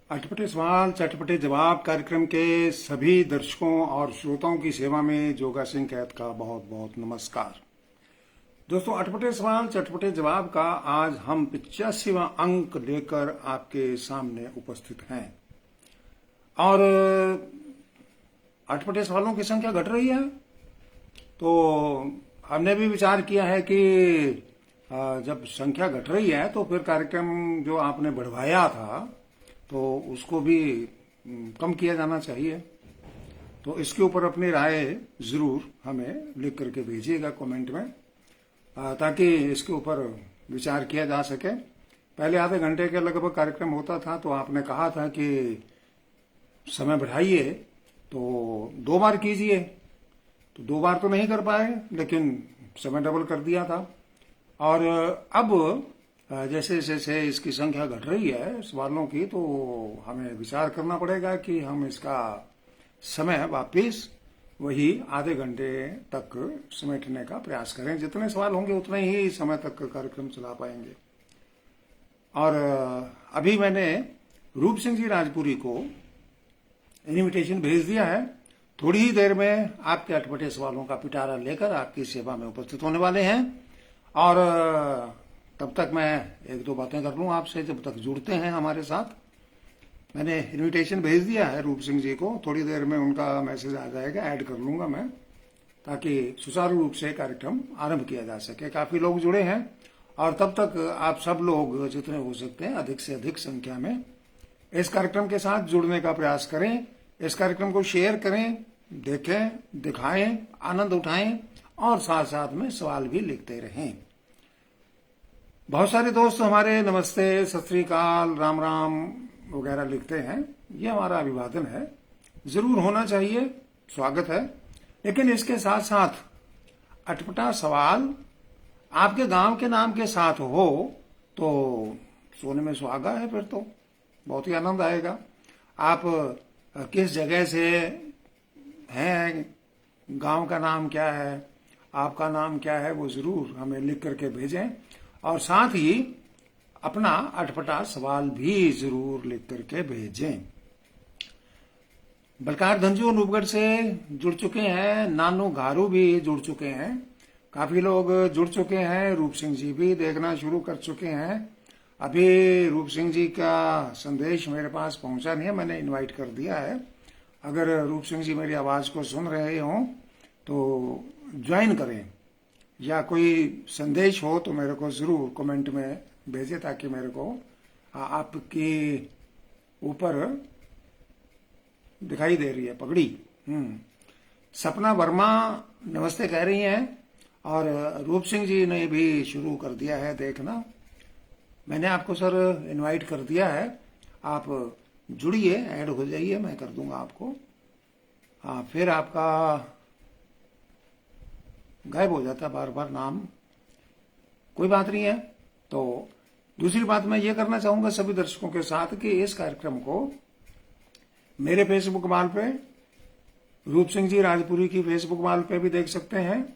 अटपटे सवाल चटपटे जवाब कार्यक्रम के सभी दर्शकों और श्रोताओं की सेवा में जोगा सिंह कैद का बहुत बहुत नमस्कार। दोस्तों, अटपटे सवाल चटपटे जवाब का आज हम 85वां अंक लेकर आपके सामने उपस्थित हैं और अटपटे सवालों की संख्या घट रही है। तो हमने भी विचार किया है कि जब संख्या घट रही है तो फिर कार्यक्रम जो आपने बढ़वाया था तो उसको भी कम किया जाना चाहिए। तो इसके ऊपर अपनी राय जरूर हमें लिख करके भेजिएगा कमेंट में, ताकि इसके ऊपर विचार किया जा सके। पहले आधे घंटे के लगभग कार्यक्रम होता था, तो आपने कहा था कि समय बढ़ाइए तो 2 बार कीजिए। तो 2 बार तो नहीं कर पाए, लेकिन समय डबल कर दिया था। और अब जैसे जैसे इसकी संख्या घट रही है सवालों की, तो हमें विचार करना पड़ेगा कि हम इसका समय वापिस वही आधे घंटे तक समेटने का प्रयास करें। जितने सवाल होंगे उतने ही समय तक कार्यक्रम चला पाएंगे। और अभी मैंने रूप सिंह जी राजपुरी को इनविटेशन भेज दिया है। थोड़ी ही देर में आपके अटपटे सवालों का पिटारा लेकर आपकी सेवा में उपस्थित होने वाले हैं। और तब तक मैं 1-2 बातें कर लूँ आपसे, जब तक जुड़ते हैं हमारे साथ। मैंने इनविटेशन भेज दिया है रूप सिंह जी को, थोड़ी देर में उनका मैसेज आ जाएगा, ऐड कर लूँगा मैं, ताकि सुचारू रूप से कार्यक्रम आरंभ किया जा सके। काफ़ी लोग जुड़े हैं और तब तक आप सब लोग जितने हो सकते हैं अधिक से अधिक संख्या में इस कार्यक्रम के साथ जुड़ने का प्रयास करें। इस कार्यक्रम को शेयर करें, देखें, दिखाएं, आनंद उठाएं और साथ साथ में सवाल भी लिखते रहें। बहुत सारे दोस्त हमारे नमस्ते, सत श्री अकाल, राम राम वगैरह लिखते हैं। ये हमारा अभिवादन है, जरूर होना चाहिए, स्वागत है। लेकिन इसके साथ साथ अटपटा सवाल आपके गांव के नाम के साथ हो तो सोने में सुहागा है। फिर तो बहुत ही आनंद आएगा। आप किस जगह से हैं, गांव का नाम क्या है, आपका नाम क्या है, वो जरूर हमें लिख करके भेजें। और साथ ही अपना अटपटा सवाल भी जरूर लिख करके भेजें। बलकार धंजू नूबगढ़ से जुड़ चुके हैं, नानू घारू भी जुड़ चुके हैं, काफी लोग जुड़ चुके हैं। रूप सिंह जी भी देखना शुरू कर चुके हैं। अभी रूप सिंह जी का संदेश मेरे पास पहुंचा नहीं है, मैंने इनवाइट कर दिया है। अगर रूप सिंह जी मेरी आवाज को सुन रहे हों तो ज्वाइन करें, या कोई संदेश हो तो मेरे को जरूर कमेंट में भेजें, ताकि मेरे को आपके ऊपर दिखाई दे रही है पगड़ी। सपना वर्मा नमस्ते कह रही हैं, और रूप सिंह जी ने भी शुरू कर दिया है देखना। मैंने आपको सर इनवाइट कर दिया है, आप जुड़िए, ऐड हो जाइए, मैं कर दूंगा आपको। हाँ, फिर आपका गायब हो जाता बार बार नाम, कोई बात नहीं है। तो दूसरी बात मैं ये करना चाहूंगा सभी दर्शकों के साथ कि इस कार्यक्रम को मेरे फेसबुक वाल पे, रूप सिंह जी राजपुरी की फेसबुक वाल पे भी देख सकते हैं,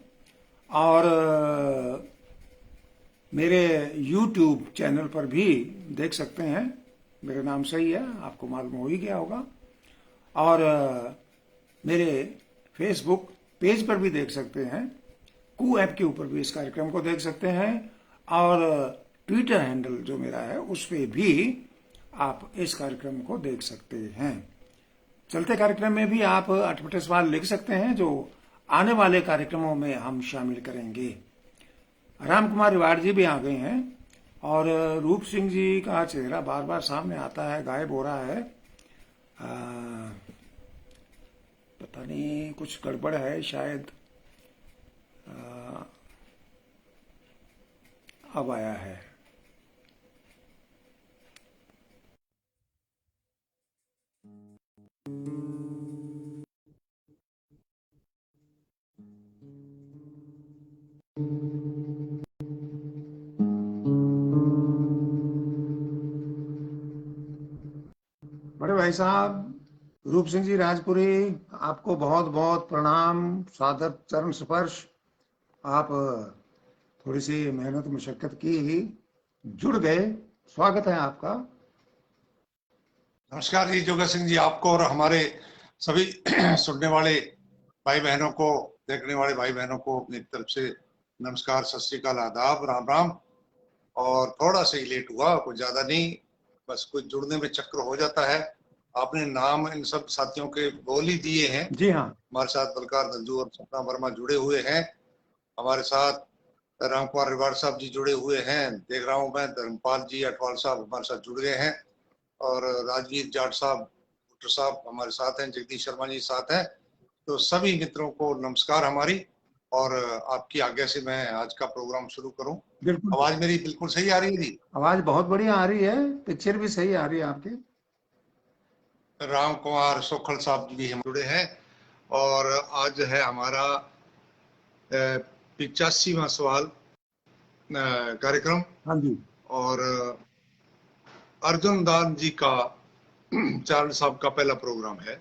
और मेरे यूट्यूब चैनल पर भी देख सकते हैं। मेरा नाम सही है, आपको मालूम हो ही गया होगा। और मेरे फेसबुक पेज पर भी देख सकते हैं, कू ऐप के ऊपर भी इस कार्यक्रम को देख सकते हैं, और ट्विटर हैंडल जो मेरा है उस पर भी आप इस कार्यक्रम को देख सकते हैं। चलते कार्यक्रम में भी आप अटपटे सवाल लिख सकते हैं, जो आने वाले कार्यक्रमों में हम शामिल करेंगे। राम कुमार रिवाड़ जी भी आ गए हैं, और रूप सिंह जी का चेहरा बार बार सामने आता है, गायब हो रहा है। पता नहीं कुछ गड़बड़ है शायद। अब आया है। बड़े भाई साहब रूप सिंह जी राजपुरी, आपको बहुत बहुत प्रणाम, सादर चरण स्पर्श। आप थोड़ी सी मेहनत मशक्कत की ही जुड़ गए, स्वागत है आपका। नमस्कार जी जोगा सिंह जी, आपको और हमारे सभी सुनने वाले भाई बहनों को, देखने वाले भाई बहनों को अपनी तरफ से नमस्कार, सत श्री अकाल, आदाब, राम राम। और थोड़ा सा ही लेट हुआ, कुछ ज्यादा नहीं, बस कुछ जुड़ने में चक्कर हो जाता है। आपने नाम इन सब साथियों के बोल ही दिए हैं। जी हाँ। हमारे साथ बलकार दंजू और सपना वर्मा जुड़े हुए हैं, हमारे साथ राम कुमार रिवाड़ साहब जी जुड़े हुए हैं, देख रहा हूं मैं धर्मपाल जी अटवाल साहब हमारे साथ जुड़ गए हैं, और राजवीर जाट साहब, डॉक्टर साहब हमारे साथ हैं, जगदीश शर्मा जी साथ हैं। तो सभी मित्रों को नमस्कार हमारी, और आपकी आज्ञा से मैं आज का प्रोग्राम शुरू करूं। बिल्कुल, आवाज मेरी बिल्कुल सही आ रही है जी? आवाज बहुत बढ़िया आ रही है, पिक्चर भी सही आ रही है आपकी। राम कुमार सोखल साहब भी हम जुड़े हैं, और आज है हमारा 85वां सवाल कार्यक्रम, हाँ जी। और अर्जुन दान जी का चारण साहब का पहला प्रोग्राम है।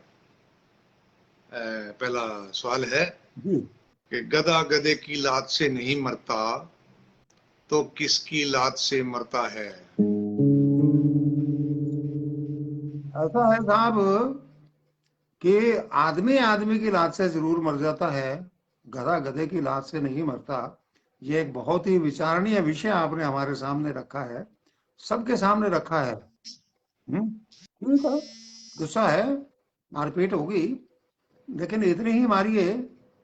पहला सवाल है जी। कि गधा गधे की लात से नहीं मरता तो किसकी लात से मरता है? ऐसा है साहब कि आदमी आदमी की लात से जरूर मर जाता है, गधा गधे की लात से नहीं मरता। ये एक बहुत ही विचारणीय विषय आपने हमारे सामने रखा है, सबके सामने रखा है। ठीक है, गुस्सा है, मारपीट होगी, लेकिन इतनी ही मारिए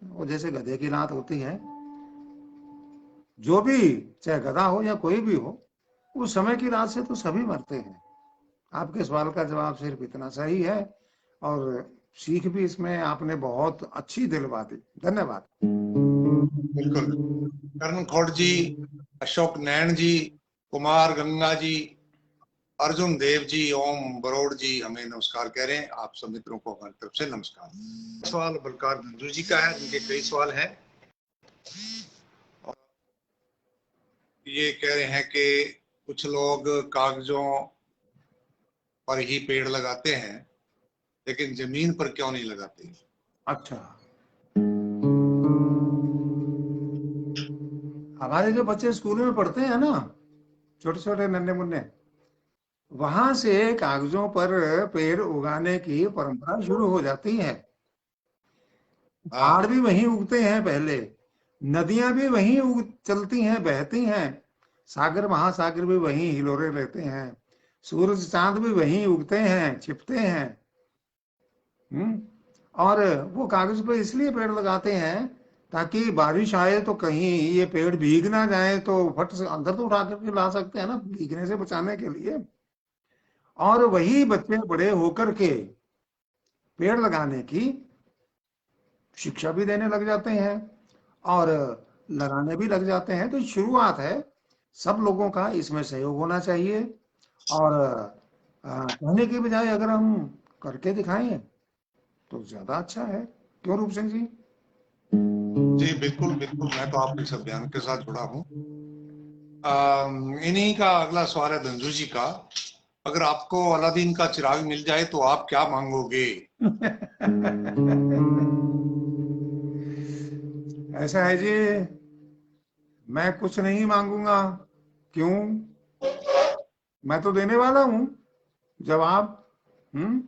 वो जैसे गधे की लात होती है। जो भी, चाहे गधा हो या कोई भी हो, उस समय की लात से तो सभी मरते हैं। आपके सवाल का जवाब सिर्फ इतना सही है, और सीख भी इसमें आपने बहुत अच्छी दिलवा दी। धन्यवाद। बिल्कुल। करण खोड़ जी, अशोक नैन जी, कुमार गंगा जी, अर्जुन देव जी, ओम बरोड़ जी हमें नमस्कार कह रहे हैं। आप सब मित्रों को हमारी तरफ से नमस्कार। सवाल बलकार धंजू जी का है, जिनके कई सवाल हैं। ये कह रहे हैं कि कुछ लोग कागजों पर ही पेड़ लगाते हैं, लेकिन जमीन पर क्यों नहीं लगाते? अच्छा, हमारे जो बच्चे स्कूल में पढ़ते हैं ना, छोटे छोटे नन्हे मुन्ने, वहां से कागजों पर पेड़ उगाने की परंपरा शुरू हो जाती है। हाँ। पहाड़ भी वहीं उगते हैं पहले, नदियां भी वहीं चलती हैं, बहती हैं, सागर महासागर भी वहीं हिलोरे लेते हैं, सूरज चांद भी वहीं उगते हैं, छिपते हैं। हम्म। और वो कागज पे इसलिए पेड़ लगाते हैं ताकि बारिश आए तो कहीं ये पेड़ भीग ना जाए, तो फट से अंदर तो उठा करके ला सकते हैं ना, भीगने से बचाने के लिए। और वही बच्चे बड़े होकर के पेड़ लगाने की शिक्षा भी देने लग जाते हैं और लगाने भी लग जाते हैं। तो शुरुआत है, सब लोगों का इसमें सहयोग होना चाहिए। और कहने की बजाय अगर हम करके दिखाएं तो ज्यादा अच्छा है। क्यों रूप सिंह जी? जी बिल्कुल बिल्कुल, मैं तो आपके इस अभियान के साथ जुड़ा हूँ। इन्हीं का अगला सवाल है धंजू जी का। अगर आपको अलादीन का चिराग मिल जाए तो आप क्या मांगोगे? ऐसा है जी, मैं कुछ नहीं मांगूंगा। क्यों? मैं तो देने वाला हूं जवाब। हम्म।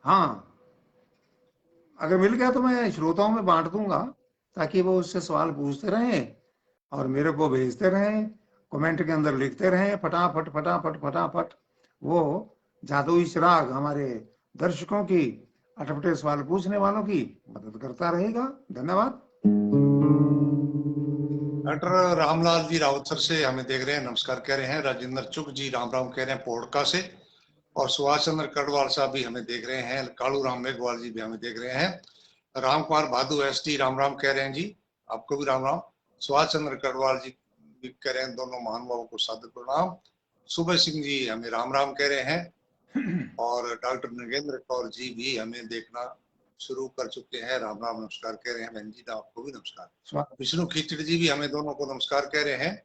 हाँ, अगर मिल गया तो मैं श्रोताओं में बांट दूंगा, ताकि वो उससे सवाल पूछते रहें और मेरे को भेजते रहें, कमेंट के अंदर लिखते रहें, फटाफट फटाफट फटाफट। वो जादुई चिराग हमारे दर्शकों की, अटपटे सवाल पूछने वालों की मदद करता रहेगा। धन्यवाद। डॉक्टर रामलाल जी राउतसर से हमें देख रहे हैं, नमस्कार कह रहे हैं। राजेंद्र चुग जी राम राम कह रहे हैं पोड़का से, और सुभाष चंद्र कड़वाल साहब भी हमें देख रहे हैं। कालू राम मेघवाल जी भी हमें देख रहे हैं। राम कुमार भादु एस टी राम राम कह रहे हैं जी, आपको भी राम राम। सुभाष चंद्र कड़वाल जी भी कह रहे हैं, दोनों महानुभावों को सादर प्रणाम। सुबह सिंह जी हमें राम राम कह रहे हैं, और डॉक्टर नगेंद्र कौर जी भी हमें देखना शुरू कर चुके हैं, राम राम नमस्कार कह रहे हैं। बहन जी आपको भी नमस्कार। विष्णु खिचड़ी जी भी हमें दोनों को नमस्कार कह रहे हैं,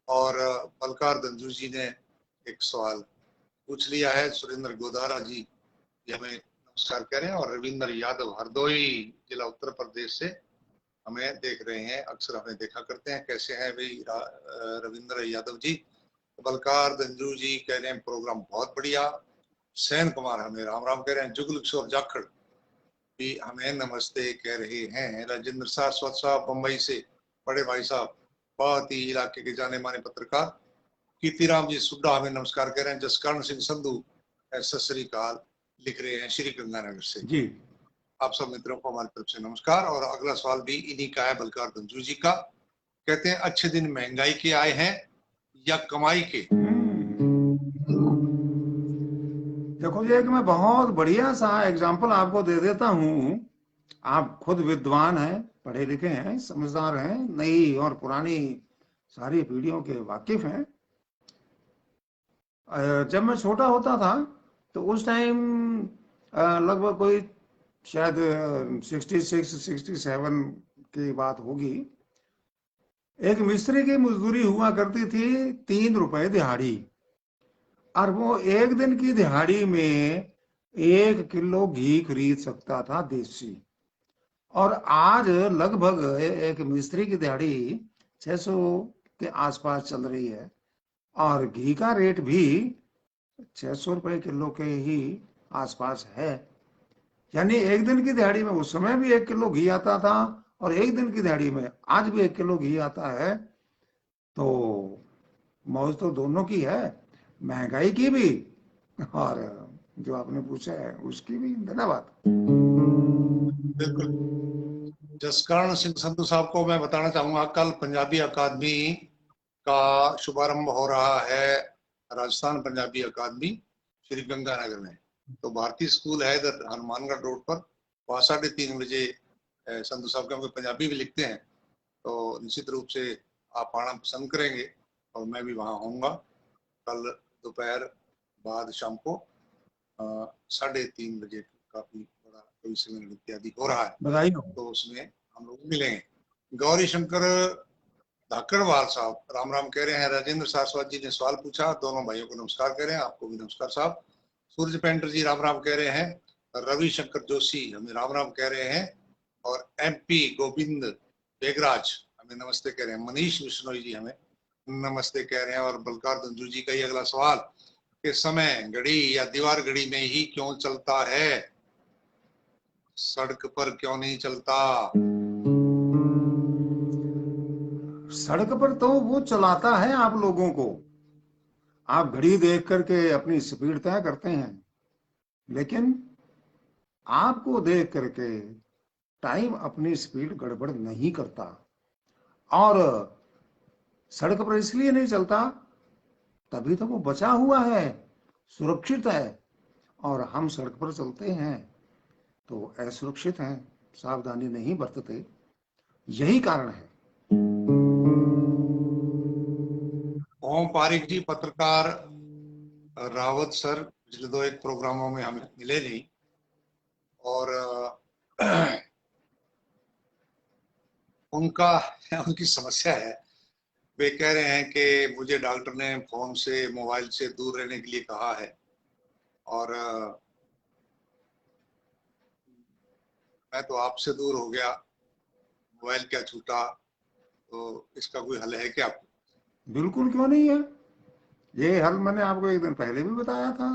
और बलकार दंजू जी ने एक सवाल पूछ लिया है। सुरेंद्र गोदारा जी हमें नमस्कार कह रहे हैं, और रविंद्र यादव हरदोई जिला उत्तर प्रदेश से हमें देख रहे हैं। अक्सर हमें देखा करते हैं। कैसे हैं भाई रविंद्र यादव जी? बलकार दंजू जी कह रहे हैं प्रोग्राम बहुत बढ़िया, सैन कुमार हमें राम राम कह रहे हैं। जुगल किशोर जाखड़ भी हमें नमस्ते कह रहे हैं। राजेंद्र सारस्वत साहब बम्बई से, बड़े भाई साहब, बहुत ही इलाके के जाने माने पत्रकार। कीर्तिराम जी सुड्डा हमें नमस्कार कह रहे हैं। जसकर्ण सिंह संधू सत श्री अकाल लिख रहे हैं श्री गंगानगर से। जी, आप सब मित्रों को हमारी तरफ से नमस्कार। और अगला सवाल भी इन्हीं का है, बलकार धंजू जी का। कहते हैं अच्छे दिन महंगाई के आए हैं या कमाई के? देखो जी, एक मैं बहुत बढ़िया सा एग्जाम्पल आपको दे देता हूँ। आप खुद विद्वान हैं, पढ़े लिखे हैं, समझदार हैं, नई और पुरानी सारी पीढ़ियों के वाकिफ हैं। जब मैं छोटा होता था तो उस टाइम लगभग कोई शायद 66-67 की बात होगी। एक मिस्त्री की मजदूरी हुआ करती थी 3 रुपए दिहाड़ी, और वो एक दिन की दिहाड़ी में 1 किलो घी खरीद सकता था देसी। और आज लगभग एक मिस्त्री की दिहाड़ी 600 के आसपास चल रही है, और घी का रेट भी 600 रुपए किलो के ही आसपास है। यानी एक दिन की दिहाड़ी में उस समय भी 1 किलो घी आता था, और एक दिन की दिहाड़ी में आज भी 1 किलो घी आता है। तो मौज तो दोनों की है, महंगाई की भी और जो आपने पूछा है उसकी भी। धन्यवाद। बिल्कुल। जसकर्ण सिंह संधू साहब को मैं बताना चाहूंगा, कल पंजाबी अकादमी का शुभारंभ हो रहा है, राजस्थान पंजाबी अकादमी श्री गंगानगर में। तो भारतीय स्कूल है इधर हनुमानगढ़ रोड पर। वहाँ 3:30 बजे संधू साहब, क्योंकि पंजाबी भी लिखते हैं, तो निश्चित रूप से आप आना पसंद करेंगे, और मैं भी वहाँ आऊँगा कल दोपहर बाद शाम को 3:30 बजे। काफी बड़ा कवि सम्मेलन इत्यादि हो रहा है, बधाई हो। तो उसमें हम लोग मिलेंगे। गौरी शंकर धाकड़वाल साहब राम राम कह रहे हैं। राजेंद्र सारस्वत जी ने सवाल पूछा, दोनों भाइयों को नमस्कार कह रहे हैं। आपको भी नमस्कार साहब। सूर्य पेंटर जी राम राम कह रहे हैं। रविशंकर जोशी हमें राम राम कह रहे हैं। और MP गोविंद बेगराज हमें नमस्ते कह रहे हैं। मनीष बिश्नोई जी हमें नमस्ते कह रहे हैं। और बलकार धंजू जी का ही अगला सवाल कि समय घड़ी या दीवार घड़ी में ही क्यों चलता है, सड़क पर क्यों नहीं चलता? सड़क पर तो वो चलाता है आप लोगों को। आप घड़ी देख करके अपनी स्पीड तय करते हैं, लेकिन आपको देख करके टाइम अपनी स्पीड गड़बड़ नहीं करता। और सड़क पर इसलिए नहीं चलता, तभी तो वो बचा हुआ है, सुरक्षित है। और हम सड़क पर चलते हैं तो असुरक्षित हैं, सावधानी नहीं बरतते। यही कारण है। ओम पारिक जी पत्रकार रावत सर पिछले 2-1 प्रोग्रामों में हमें मिले नहीं, और उनका उनकी समस्या है। वे कह रहे हैं कि मुझे डॉक्टर ने फोन से, मोबाइल से दूर रहने के लिए कहा है, और मैं तो आपसे दूर हो गया, मोबाइल क्या छूटा, तो इसका कोई हल है क्या? बिल्कुल क्यों नहीं है। ये हल मैंने आपको एक दिन पहले भी बताया था।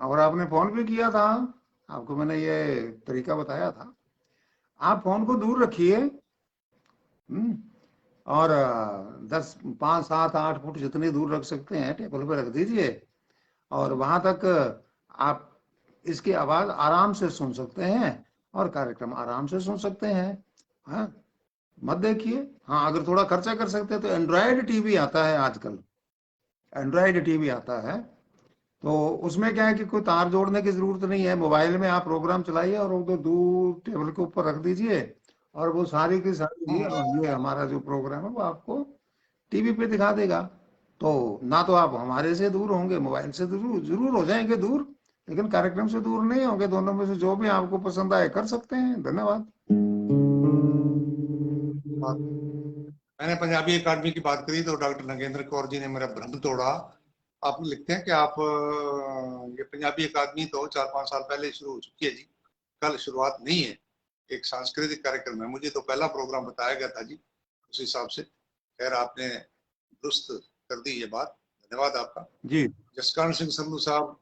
और आपने फोन भी किया था, आपको मैंने ये तरीका बताया था। आप फोन को दूर रखिए, और 10, 5, 7, 8 फुट जितनी दूर रख सकते हैं टेबल पर रख दीजिए, और वहां तक आप इसकी आवाज आराम से सुन सकते हैं, और कार्यक्रम आराम से सुन सकते हैं। हाँ, मत देखिए। हाँ, अगर थोड़ा खर्चा कर सकते हैं तो एंड्रॉयड टीवी आता है आजकल। एंड्रॉयड टीवी आता है, तो उसमें क्या है कि कोई तार जोड़ने की जरूरत नहीं है। मोबाइल में आप प्रोग्राम चलाइए और उधर दूर टेबल के ऊपर रख दीजिए, और वो सारी की सारी ये हमारा जो प्रोग्राम है वो आपको टीवी पे दिखा देगा। तो ना तो आप हमारे से दूर होंगे, मोबाइल से जरूर जरूर हो जाएंगे दूर, लेकिन कार्यक्रम से दूर नहीं होंगे। दोनों में से जो भी आपको पसंद आए कर सकते हैं। धन्यवाद। मैंने पंजाबी अकादमी की बात करी तो डॉक्टर नगेंद्र कौर जी ने मेरा भ्रम तोड़ा। आप लिखते हैं कि आप ये पंजाबी अकादमी तो 4-5 साल पहले शुरू हो चुकी है जी, कल शुरुआत नहीं है। एक सांस्कृतिक कार्यक्रम है। मुझे तो पहला प्रोग्राम बताया गया था जी, उस हिसाब से। खैर आपने दुरुस्त कर दी ये बात, धन्यवाद आपका। जी। जसकरण सिंह संधू साहब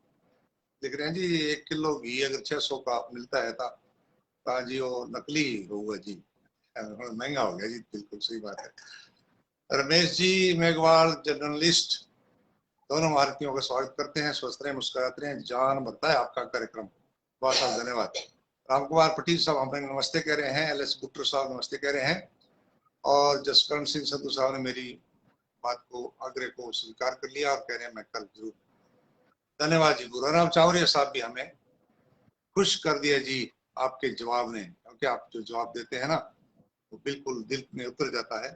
लिख रहे हैं जी 1 किलो घी अगर 600 का मिलता है तो जी वो नकली होगा जी, महंगा हो गया जी। बिल्कुल सही बात है। रमेश जी मेघवाल जर्नलिस्ट, दोनों भारतीयों का स्वागत करते हैं। स्वस्थ रहें, मुस्कुराते रहें, जान बनता है आपका कार्यक्रम। बहुत सारा धन्यवाद। राम कुमार पटेल साहब हमें नमस्ते कह रहे हैं। LS गुप्टर साहब नमस्ते कह रहे हैं। और जसकरण सिंह संधू साहब ने मेरी बात को आग्रह को स्वीकार कर लिया और कह रहे हैं मैं कल जरूर। धन्यवाद जी। गुरुराम चावरिया साहब भी हमें खुश कर दिया जी आपके जवाब ने, क्योंकि आप जो जवाब देते हैं ना वो बिल्कुल दिल में उतर जाता है।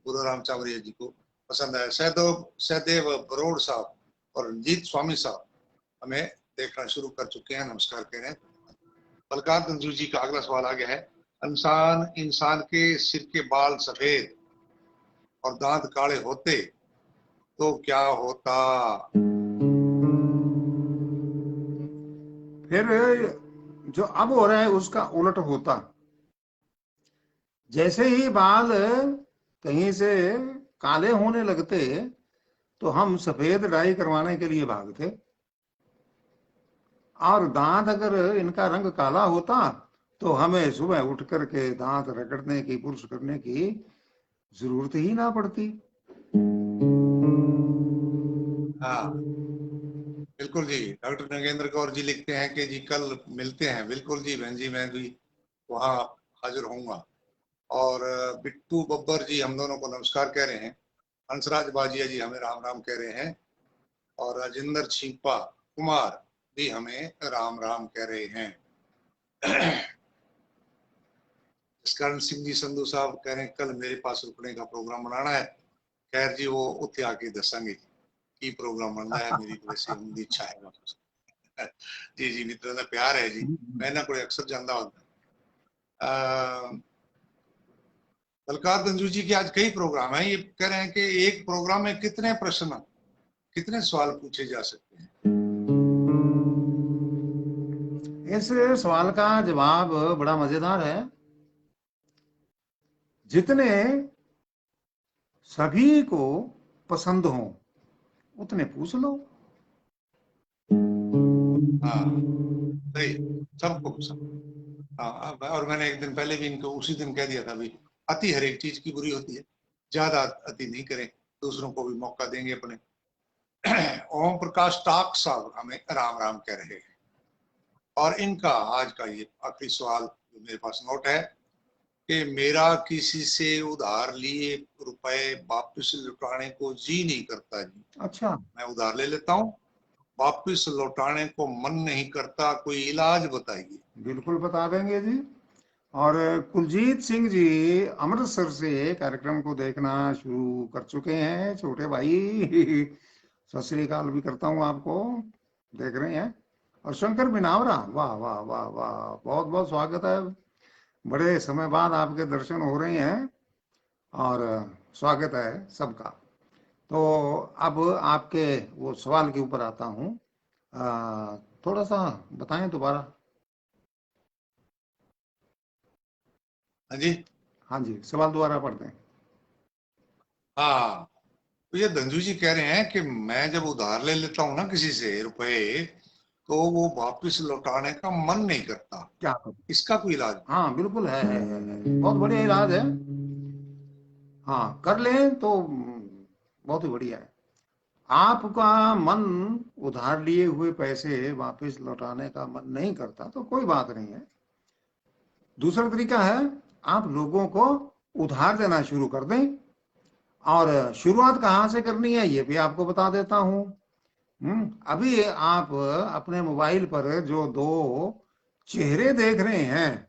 गुरुराम चावरिया जी को पसंद है। सहदेव बरोड़ साहब और रंजीत स्वामी साहब हमें देखना शुरू कर चुके हैं, नमस्कार कह रहे हैं। बलकार तंजू जी का अगला सवाल आ गया है। इंसान के सिर के बाल सफेद और दांत काले होते तो क्या होता? फिर जो अब हो रहा है उसका उलट होता। जैसे ही बाल कहीं से काले होने लगते तो हम सफेद डाई करवाने के लिए भागते, और दांत अगर इनका रंग काला होता तो हमें सुबह उठ करके दांत रगड़ने की, ब्रश करने की जरूरत ही ना पड़ती। हाँ बिल्कुल जी। डॉक्टर नगेंद्र कौर जी लिखते हैं कि जी कल मिलते हैं। बिल्कुल जी बहन जी, मैं भी वहाँ हाजिर होऊंगा। और बिट्टू बब्बर जी हम दोनों को नमस्कार कह रहे हैं। हंसराज बाजिया जी हमें राम राम कह रहे हैं। और राजेंद्र छिपा कुमार भी हमें राम राम कह रहे हैं। जसकरण सिंह जी संधू साहब कह रहे हैं कल मेरे पास रुकने का प्रोग्राम बनाना है। खैर जी वो उत्थे आके दसांगे की प्रोग्राम बनना है। मेरी तो वैसे उनकी इच्छा है। जी जी मित्रों का प्यार है जी, मैं ना कोई अक्सर जानता होता। बलकार तंजू जी के आज कई प्रोग्राम हैं। ये कह रहे हैं कि एक प्रोग्राम में कितने प्रश्न, कितने सवाल पूछे जा सकते हैं? इस सवाल का जवाब बड़ा मजेदार है। जितने सभी को पसंद हो उतने पूछ लो। हाँ सही, सबको पसंद। हाँ और मैंने एक दिन पहले भी इनको उसी दिन कह दिया था भाई अति हर एक चीज की बुरी होती है, ज्यादा अति नहीं करें, दूसरों को भी मौका देंगे अपने। ओम प्रकाश टाक साहब हमें राम राम कह रहे हैं। और इनका आज का ये आखिरी सवाल जो मेरे पास नोट है कि मेरा किसी से उधार लिए रुपए वापस लौटाने को जी नहीं करता जी। अच्छा, मैं उधार ले लेता हूँ, वापस लौटाने को मन नहीं करता, कोई इलाज बताइए। बिल्कुल बता देंगे जी। और कुलजीत सिंह जी अमृतसर से कार्यक्रम को देखना शुरू कर चुके हैं। छोटे भाई सत श्री अकाल भी करता हूँ आपको, देख रहे हैं। और शंकर बिनावरा, वाह वाह वाह वाह, बहुत बहुत स्वागत है। बड़े समय बाद आपके दर्शन हो रहे हैं और स्वागत है सबका। तो अब आपके वो सवाल के ऊपर आता हूँ। थोड़ा सा बताएं दोबारा। हाँ जी। हाँ जी, सवाल दोबारा पढ़ दें। हाँ तो ये धंजू जी कह रहे हैं कि मैं जब उधार ले लेता हूँ ना किसी से रुपए, तो वो वापस लौटाने का मन नहीं करता, क्या करूं? इसका कोई इलाज? हाँ बिल्कुल है। बहुत बढ़िया इलाज है। हाँ कर लें तो बहुत ही बढ़िया है। आपका मन उधार लिए हुए पैसे वापस लौटाने का मन नहीं करता तो कोई बात नहीं है। दूसरा तरीका है, आप लोगों को उधार देना शुरू कर दें। और शुरुआत कहाँ से करनी है ये भी आपको बता देता हूँ। अभी आप अपने मोबाइल पर जो दो चेहरे देख रहे हैं,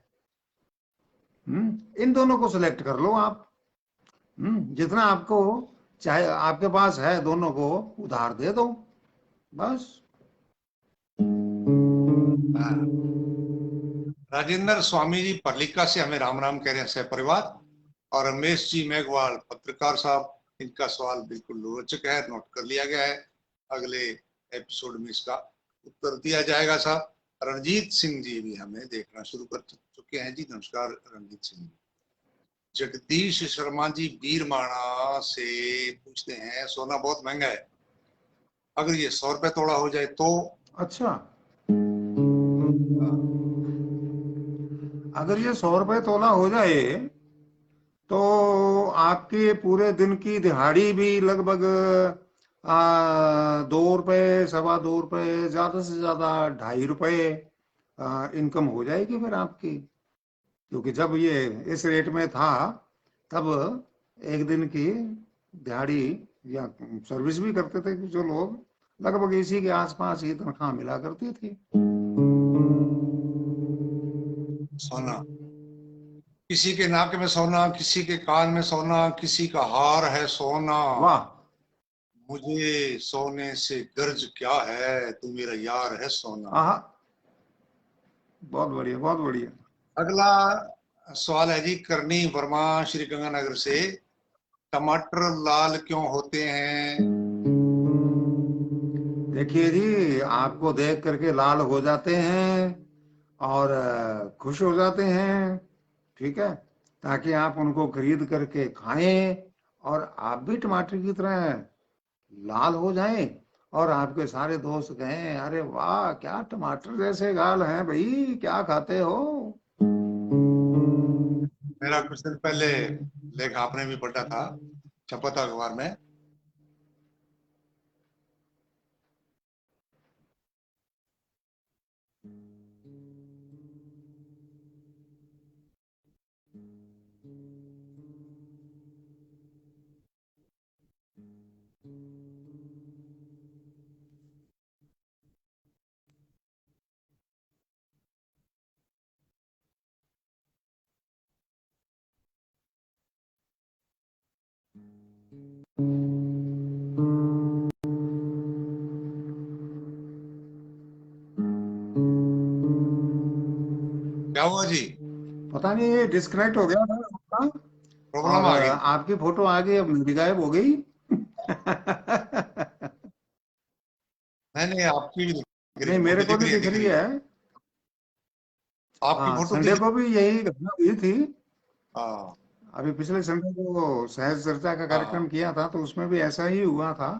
इन दोनों को सिलेक्ट कर लो आप। जितना आपको चाहे आपके पास है दोनों को उधार दे दो, बस। हाँ। राजेंद्र स्वामी जी परलिका से हमें राम राम कह रहे हैं सह परिवार। और रमेश जी मेघवाल पत्रकार साहब, इनका सवाल बिल्कुल रोचक है, नोट कर लिया गया है। अगले एपिसोड में इसका उत्तर दिया जाएगा साहब। रणजीत सिंह जी भी हमें देखना शुरू कर चुके हैं जी, नमस्कार रणजीत सिंह जी। जगदीश शर्मा जी बीरमाणा से पूछते हैं सोना बहुत महंगा है, अगर ये 100 रुपए तोड़ा हो जाए तो अच्छा, अगर ये 100 रुपए तोला हो जाए तो आपके पूरे दिन की दिहाड़ी भी लगभग 2 रुपए, 2.25 रुपए, ज्यादा से ज्यादा 2.5 रुपए इनकम हो जाएगी फिर आपकी। क्योंकि जब ये इस रेट में था तब एक दिन की दिहाड़ी या सर्विस भी करते थे कि जो लोग लगभग इसी के आसपास ही तनख्वाह मिला करती थी। सोना, किसी के नाक में सोना, किसी के कान में सोना, किसी का हार है सोना। वाह, मुझे सोने से गर्ज क्या है, तू मेरा यार है सोना। आहा, बहुत बढ़िया, बहुत बढ़िया। अगला सवाल है जी करनी वर्मा श्री गंगानगर से। टमाटर लाल क्यों होते हैं? देखिए जी, आपको देख करके लाल हो जाते हैं और खुश हो जाते हैं, ठीक है, ताकि आप उनको खरीद करके खाएं और आप भी टमाटर की तरह लाल हो जाएं और आपके सारे दोस्त कहें, अरे वाह, क्या टमाटर जैसे गाल हैं भाई, क्या खाते हो। मेरा कुछ दिन पहले लेख आपने भी पढ़ा था, छपा था अखबार में। क्या हुआ जी? पता नहीं, ये डिस्कनेक्ट हो गया था आपका प्रॉब्लम और आ गई? आपकी फोटो आगे अब मेरी गायब हो गई। नहीं नहीं, आपकी भी दिख रही नहीं, है, वो मेरे भी को दिख भी रही है, दिख दिख रही रही है। है। आपकी हाँ, फोटो संडे दिख को भी यही घटना हुई थी। हाँ अभी पिछले संडे को सहज चर्चा का हाँ कार्यक्रम हाँ। किया था तो उसमें भी ऐसा ही हुआ था।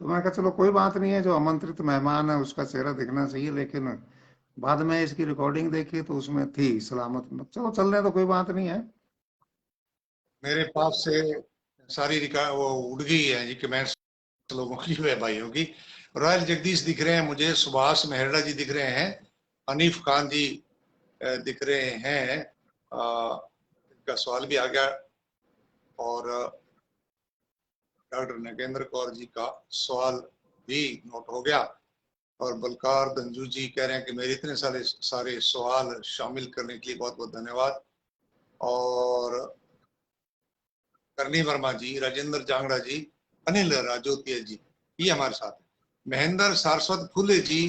तो मैं कहा चलो कोई बात नहीं है, जो आमंत्रित मेहमान है उसका चेहरा दिखना चाहिए, लेकिन बाद में इसकी रिकॉर्डिंग देखी तो उसमें थी सलामत। चलो चल रहे तो कोई बात नहीं है। मेरे पास से सारी वो उड़ गई है जी कमेंट्स लोगों की व भाइयों की। रॉयल जगदीश दिख रहे हैं मुझे, सुभाष मेहरा जी दिख रहे हैं, हनीफ खान जी दिख रहे हैं। इनका सवाल भी आ गया और डॉक्टर नगेंद्र कौर जी का सवाल भी नोट हो गया। और बलकार दंजू जी कह रहे हैं कि मेरे इतने सारे सारे सवाल शामिल करने के लिए बहुत बहुत धन्यवाद। और करनी वर्मा जी, राजेंद्र जांगड़ा जी, अनिल राजोतिया जी, ये हमारे साथ है। महेंद्र सारस्वत फुले जी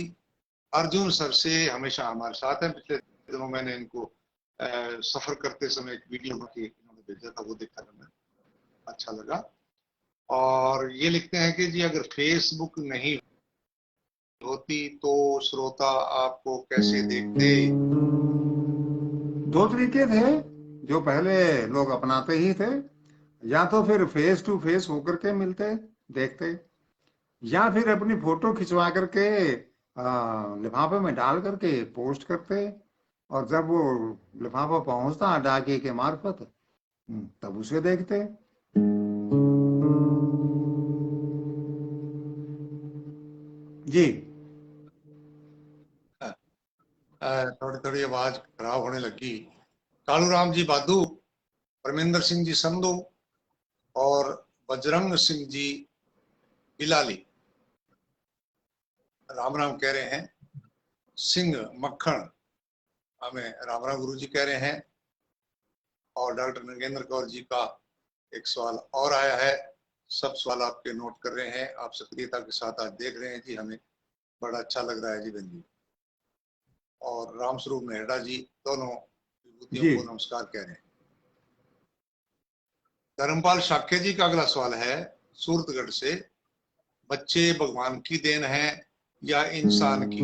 अर्जुन सर से हमेशा हमारे साथ हैं। पिछले दिनों मैंने इनको सफर करते समय एक वीडियो की इन्होंने भेजा था, वो देखा था मैं, अच्छा लगा। और ये लिखते हैं कि जी अगर फेसबुक नहीं होती तो श्रोता आपको कैसे देखते? दो तरीके थे जो पहले लोग अपनाते ही थे। या तो फिर फेस टू फेस होकर के मिलते, देखते, या फिर अपनी फोटो खिंचवा करके लिफाफे में डाल करके पोस्ट करते, और जब वो लिफाफा पहुंचता डाकिए के मार्फत, तब उसे देखते। जी। थोड़ी थोड़ी आवाज खराब होने लगी। कालू राम जी बादू, परमिंदर सिंह जी संधू और बजरंग सिंह जी बिलाली राम राम कह रहे हैं। सिंह मक्खन हमें राम राम गुरु जी कह रहे हैं। और डॉक्टर नगेंद्र कौर जी का एक सवाल और आया है। सब सवाल आपके नोट कर रहे हैं, आप सक्रियता के साथ आज देख रहे हैं जी, हमें बड़ा अच्छा लग रहा है जी बहन जी। और रामस्वरूप मेहरा जी दोनों विभूतियों जी, को नमस्कार कह रहे हैं। धर्मपाल शाक्य जी का अगला सवाल है सूरतगढ़ से। बच्चे भगवान की देन है या इंसान की?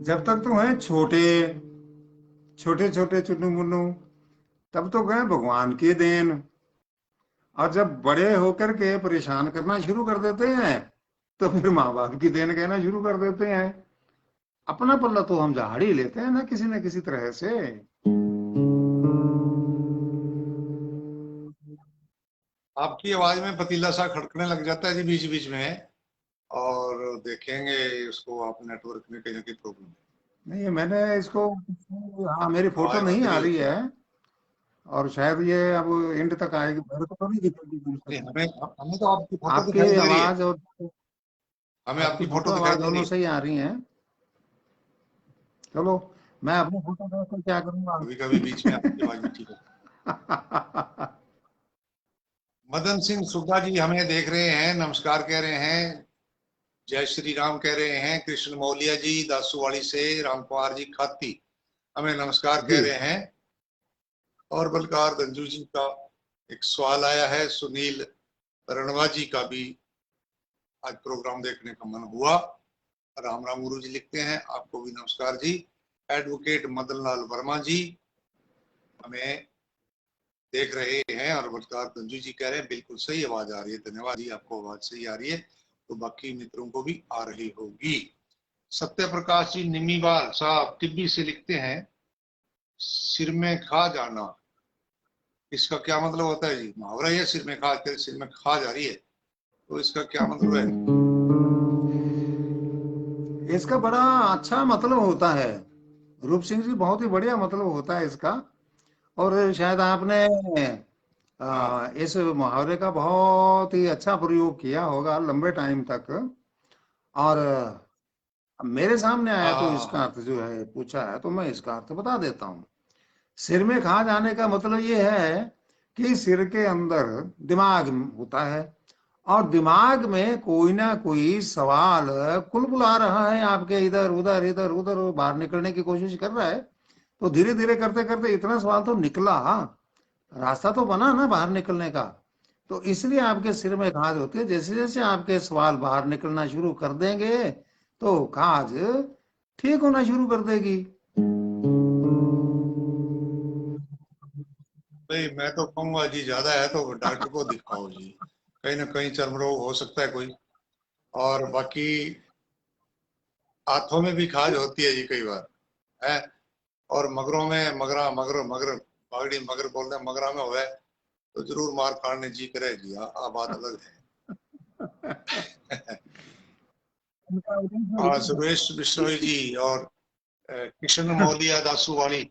जब तक तो हैं छोटे, छोटे छोटे चुन्नू मुन्नू, तब तो गए भगवान की देन। और जब बड़े होकर के परेशान करना शुरू कर देते हैं तो फिर माँ बाप की देन कहना शुरू कर देते हैं। अपना पल्ला तो हम झाड़ ही लेते हैं ना किसी तरह से। आपकी आवाज में पतीला सा खड़कने लग जाता है जी बीच बीच में, और देखेंगे उसको, आप नेटवर्क में कहीं ना कहीं प्रॉब्लम है। नहीं, मैंने इसको, हाँ मेरी फोटो आवाज नहीं आ धीरे रही होती है और शायद ये अब एंड तक आएगी, मेरे को तो नहीं दिखेगी दूर है। तक। हमें हमें तो आपकी फोटो आपकी दिखाई दे रही है। आवाज और हमें आपकी आपकी फोटो फोटो दिखाई आवाज दे रही दोनों है। सही आ रही हैं। चलो, मैं अपनी फोटो देख कर क्या करूंगा। कभी कभी बीच में आपकी आवाज भी ठीक है। मदन सिंह सुग्गा जी हमें देख रहे हैं, नमस्कार कह रहे हैं, जय श्री राम कह रहे हैं। कृष्ण मौलिया जी दासूवाड़ी से, राम कुमार जी खाती हमें नमस्कार जी। कह रहे हैं। और बलकार गंजू जी का एक सवाल आया है। सुनील रणवा जी का भी आज प्रोग्राम देखने का मन हुआ। राम राम गुरु जी लिखते हैं, आपको भी नमस्कार जी। एडवोकेट मदन लाल वर्मा जी हमें देख रहे हैं, और बलकार गंजू जी कह रहे हैं बिल्कुल सही आवाज आ रही है। धन्यवाद जी, आपको आवाज सही आ रही है तो बाकी मित्रों को भी आ रही होगी। सत्य प्रकाश जी निमीवाल साहब टिब्बी से लिखते हैं, सिर में खा जाना, इसका क्या मतलब होता है जी? मुहावरा है सिर में खा, तेरे सिर में खा जा रही है, तो इसका क्या मतलब है? इसका बड़ा अच्छा मतलब होता है रूप सिंह जी, बहुत ही बढ़िया मतलब होता है इसका। और शायद आपने हाँ इस मुहावरे का बहुत ही अच्छा प्रयोग किया होगा लंबे टाइम तक। और अब मेरे सामने आया हाँ तो हाँ हाँ इसका हाँ। अर्थ जो है पूछा है तो मैं इसका अर्थ बता देता हूँ। सिर में खा जाने का मतलब ये है कि सिर के अंदर दिमाग होता है और दिमाग में कोई ना कोई सवाल कुलबुला रहा है आपके, इधर उधर इधर उधर बाहर निकलने की कोशिश कर रहा है। तो धीरे धीरे करते करते इतना सवाल तो निकला, रास्ता तो बना ना बाहर निकलने का। तो इसलिए आपके सिर में खाज होती है। जैसे जैसे आपके सवाल बाहर निकलना शुरू कर देंगे तो खाज ठीक होना शुरू कर देगी। भाई मैं तो कहूंगा जी, ज्यादा है तो डॉक्टर को दिखाओ जी, कहीं ना कहीं चर्म रोग हो सकता है कोई। और बाकी हाथों में भी खाज होती है जी कई बार है। और मगरों में मगरा मगर मगर बागड़ी मगर बोलते हैं, मगरा में हुआ तो जरूर मार खाने जी करे जी, आ बात अलग है। और सुरेश बिश्नोई जी और किशन मौलिया दासूवाड़ी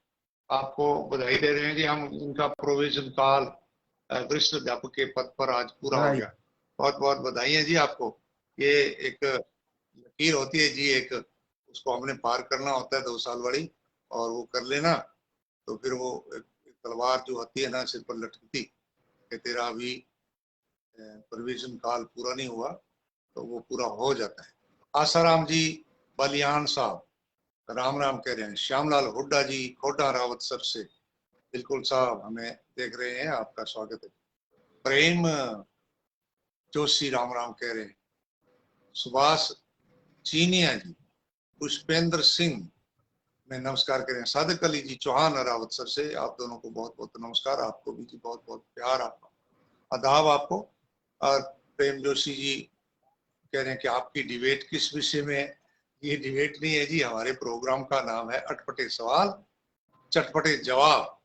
आपको बधाई दे रहे हैं जी। हम इनका प्रोविजन काल वरिष्ठ अध्यापक के पद पर आज पूरा हो राइट। गया। बहुत बहुत बधाई है जी आपको। ये एक लकीर होती है जी, एक उसको हमने पार करना होता है 2 साल वाली, और वो कर लेना तो फिर वो एक तलवार जो होती है ना सिर पर लटकती, कि तेरा अभी प्रोविजन काल पूरा नहीं हुआ, तो वो पूरा हो जाता है। आसाराम जी बलियान साहब राम राम कह रहे हैं। श्यामलाल हुड्डा जी खोडा रावत सर से, बिल्कुल साहब हमें देख रहे हैं, आपका स्वागत है। प्रेम जोशी राम राम कह रहे हैं। सुभाष चीनिया जी, पुष्पेंद्र सिंह में नमस्कार करें। सादिक अली जी चौहान रावत सर से, आप दोनों को बहुत बहुत नमस्कार। आपको भी जी बहुत बहुत प्यार, आपका आदाब आपको। और प्रेम जोशी जी कह रहे हैं कि आपकी डिबेट किस विषय में है? ये डिबेट नहीं है जी, हमारे प्रोग्राम का नाम है अटपटे सवाल चटपटे जवाब।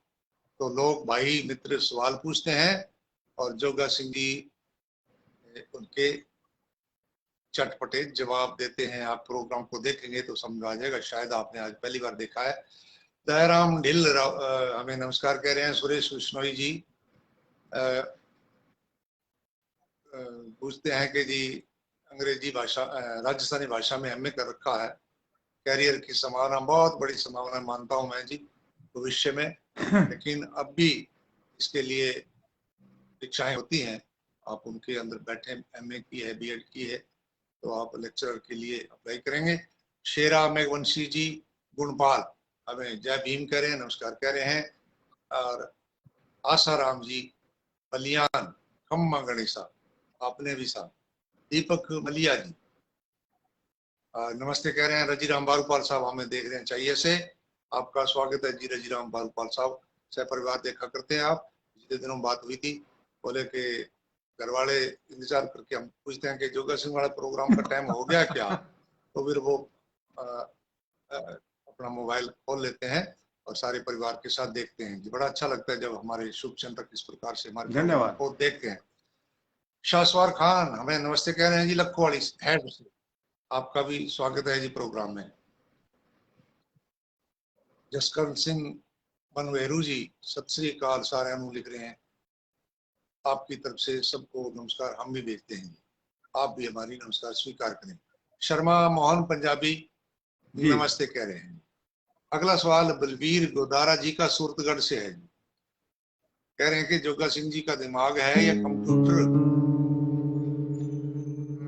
तो लोग भाई मित्र सवाल पूछते हैं और जोगा सिंह जी उनके चटपटे जवाब देते हैं। आप प्रोग्राम को देखेंगे तो समझ आ जाएगा, शायद आपने आज पहली बार देखा है। दयाराम ढिल हमें नमस्कार कह रहे हैं। सुरेश बिश्नोई जी पूछते हैं कि जी अंग्रेजी भाषा राजस्थानी भाषा में एमए कर रखा है, कैरियर की संभावना, बहुत बड़ी संभावना मानता हूं मैं जी भविष्य में। लेकिन अब भी इसके लिए इच्छाएं होती हैं। आप उनके अंदर बैठे, एमए की है, बीएड की है, तो आप लेक्चरर के लिए अप्लाई करेंगे। शेरा मेघवंशी जी गुणपाल हमें जय भीम कह रहे हैं, नमस्कार कह रहे हैं। और आसाराम जी बलियान खम्मा गणेशा, आपने भी साहब। दीपक मलिया जी नमस्ते कह रहे हैं। रजीराम बारूपाल साहब हमें देख रहे हैं चाहिए से, आपका स्वागत है जी। रजीराम बारूपाल साहब सह परिवार देखा करते हैं आप, जितने दिनों बात हुई थी बोले कि घर वाले इंतजार करके हम पूछते हैं कि जोगा सिंह वाला प्रोग्राम का टाइम हो गया क्या, तो फिर वो अ, अपना मोबाइल खोल लेते हैं और सारे परिवार के साथ देखते हैं जी। बड़ा अच्छा लगता है जब हमारे शुभ चिंतक इस प्रकार से हमारे प्रोग्राम धन्यवाद। को देखते हैं। शाहसवार खान हमें नमस्ते कह रहे हैं जी, लखोवाली हेड से। आपका भी स्वागत है जी प्रोग्राम में। जसकरण सिंह बनवेरू जी सत श्री अकाल सारे अनु लिख रहे हैं, आपकी तरफ से सबको नमस्कार हम भी भेजते हैं, आप भी हमारी नमस्कार स्वीकार करें। शर्मा मोहन पंजाबी जी नमस्ते कह रहे हैं। अगला सवाल बलबीर गोदारा जी का सूरतगढ़ से है, कह रहे हैं कि जोगा सिंह जी का दिमाग है या कंप्यूटर।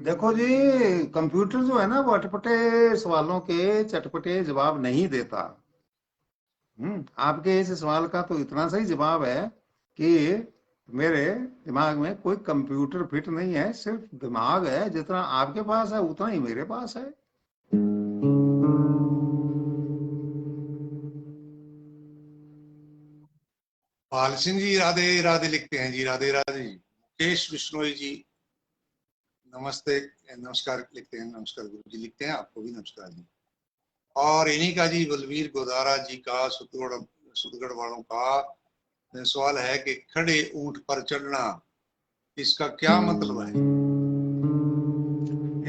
देखो जी, कंप्यूटर जो है ना वो अटपटे सवालों के चटपटे जवाब नहीं देता। आपके इस सवाल का तो इतना सही जवाब है कि मेरे दिमाग में कोई कंप्यूटर फिट नहीं है, सिर्फ दिमाग है। जितना आपके पास है उतना ही मेरे पास है। पाल सिंह जी राधे राधे लिखते हैं जी, राधे राधे जी। मुकेश बिश्नोई जी नमस्ते नमस्कार लिखते हैं, नमस्कार गुरु जी लिखते हैं, आपको भी नमस्कार जी। और इन्हीं का जी बलवीर गोदारा जी का सुतगढ़ वालों का सवाल है कि खड़े ऊंट पर चढ़ना, इसका क्या मतलब है।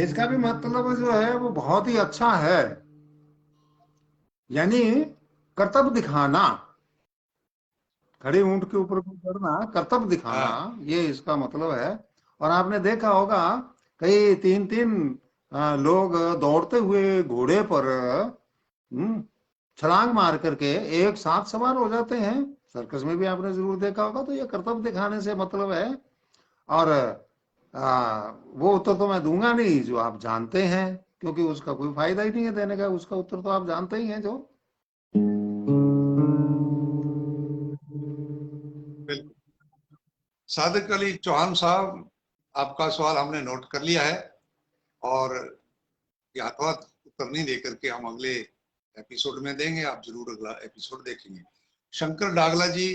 इसका भी मतलब जो है वो बहुत ही अच्छा है, यानी कर्तव्य दिखाना। खड़े ऊंट के ऊपर को चढ़ना, कर्तव्य दिखाना, हाँ ये इसका मतलब है। और आपने देखा होगा कई तीन तीन लोग दौड़ते हुए घोड़े पर छलांग मार करके एक साथ सवार हो जाते हैं। सर्कस में भी आपने जरूर देखा होगा। तो ये कर्तव्य दिखाने से मतलब है। और वो उत्तर तो मैं दूंगा नहीं जो आप जानते हैं, क्योंकि उसका कोई फायदा ही नहीं है देने का। उसका उत्तर तो आप जानते ही हैं जो। बिल्कुल। सादिक अली चौहान साहब, आपका सवाल हमने नोट कर लिया है और यथावत उत्तर नहीं देकर के हम अगले एपिसोड में देंगे, आप जरूर अगला एपिसोड देखेंगे। शंकर डागला जी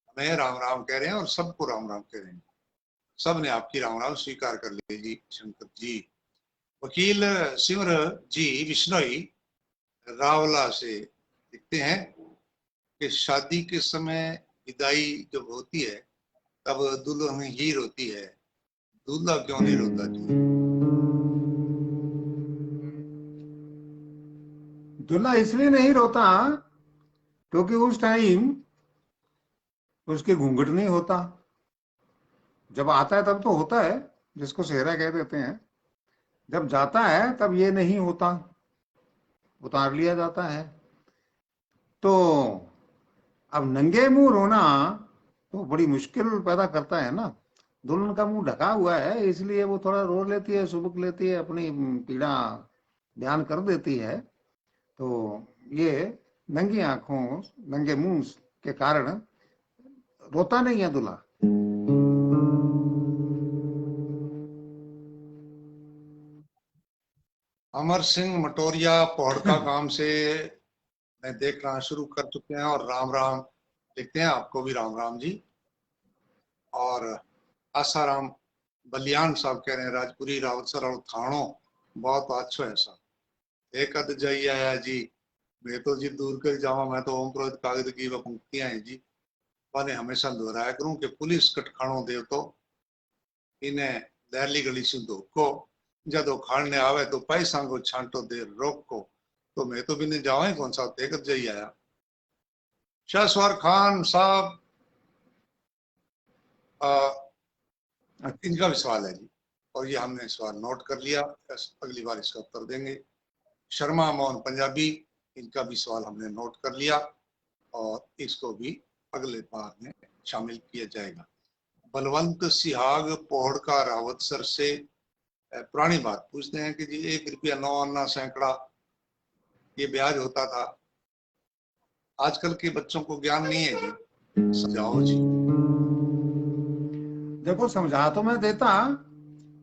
हमें राम राम कह रहे हैं और सबको राम राम कह रहे हैं, सब ने आपकी राम राम स्वीकार कर ली जी शंकर जी। वकील सिमर जी बिश्नोई रावला से लिखते हैं कि शादी के समय विदाई जब होती है तब दुल्हन ही रोती है, दूल्हा क्यों नहीं रोता जी। दूल्हा इसलिए नहीं रोता क्योंकि उस टाइम उसके घूंघट नहीं होता। जब आता है तब तो होता है, जिसको सेहरा कह देते हैं। जब जाता है तब ये नहीं होता, उतार लिया जाता है। तो अब नंगे मुंह रोना तो बड़ी मुश्किल पैदा करता है ना। दुल्हन का मुंह ढका हुआ है, इसलिए वो थोड़ा रो लेती है, सुबक लेती है, अपनी पीड़ा बयान कर देती है। तो ये नंगी आंखों नंगे मुंह के कारण रोता नहीं है दूल्हा। अमर सिंह मटोरिया पौड़का गांव से मैं देखना शुरू कर चुके हैं और राम राम लिखते हैं, आपको भी राम राम जी। और आसाराम बलियान साहब कह रहे हैं राजपुरी रावतसर और थाणो बहुत अच्छो है साहब, एक अद जाइए आया जी। मैं तो जी दूर कर जावा, मैं तो ओम प्रोहित कागज की वह पंक्तियां हैं जी, मैंने हमेशा दोहराया करूं कि पुलिस कटखाणों देव तो इन्हें लहरली गली से धोको, जदो खाने आवे तो पैसा को छांटो दे रोक को, तो मैं तो भी नहीं जावा कौन सा देखत जाइए आया। शाहसवार खान साहब इनका भी सवाल है जी, और ये हमने सवाल नोट कर लिया, अगली बार इसका उत्तर देंगे। शर्मा मोहन पंजाबी, इनका भी सवाल हमने नोट कर लिया और इसको भी अगले बार में शामिल किया जाएगा। बलवंत सिहाग पोहड़का रावतसर से पुरानी बात पूछते हैं कि जी 1 रुपया 9 आना सैकड़ा ये ब्याज होता था, आजकल के बच्चों को ज्ञान नहीं है जी, समझाओ जी। देखो, समझा तो मैं देता,